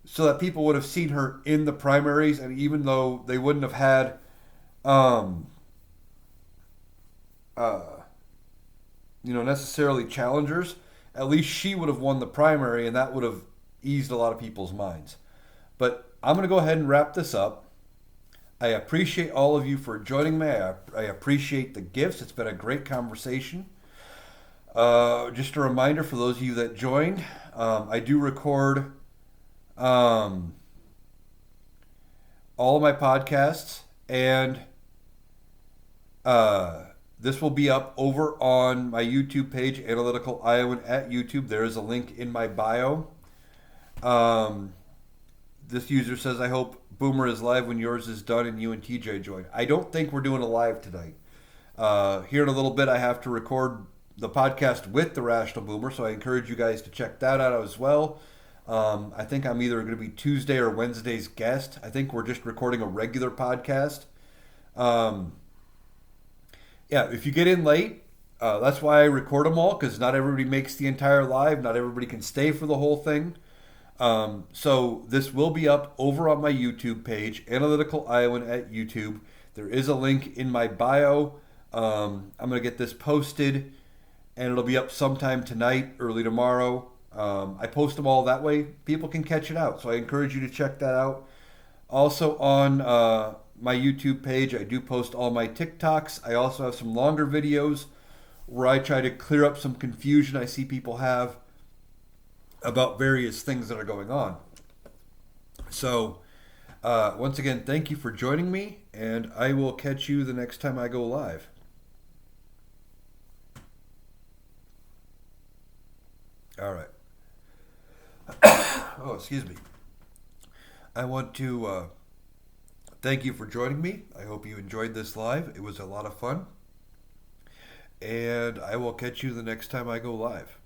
so that people would have seen her in the primaries, and even though they wouldn't have had necessarily challengers, at least she would have won the primary, and that would have eased a lot of people's minds. But I'm going to go ahead and wrap this up. I appreciate all of you for joining me. I appreciate the gifts. It's been a great conversation. Just a reminder for those of you that joined, I do record um, all of my podcasts, and this will be up over on my YouTube page, Analytical Iowan at YouTube. There is a link in my bio. Um, this user says, I hope Boomer is live when yours is done and you and TJ join. I don't think we're doing a live tonight. Here in a little bit, I have to record the podcast with the Rational Boomer, so I encourage you guys to check that out as well. I think I'm either going to be Tuesday or Wednesday's guest. I think we're just recording a regular podcast. Yeah, if you get in late, that's why I record them all, because not everybody makes the entire live. Not everybody can stay for the whole thing. So this will be up over on my YouTube page, Analytical Iowan at YouTube. There is a link in my bio. I'm going to get this posted, and it'll be up sometime tonight, early tomorrow. I post them all that way. People can catch it out. So I encourage you to check that out. Also on my YouTube page, I do post all my TikToks. I also have some longer videos where I try to clear up some confusion I see people have about various things that are going on. So, once again, thank you for joining me, and I will catch you the next time I go live. All right. Oh, excuse me. I want to thank you for joining me. I hope you enjoyed this live. It was a lot of fun. And I will catch you the next time I go live.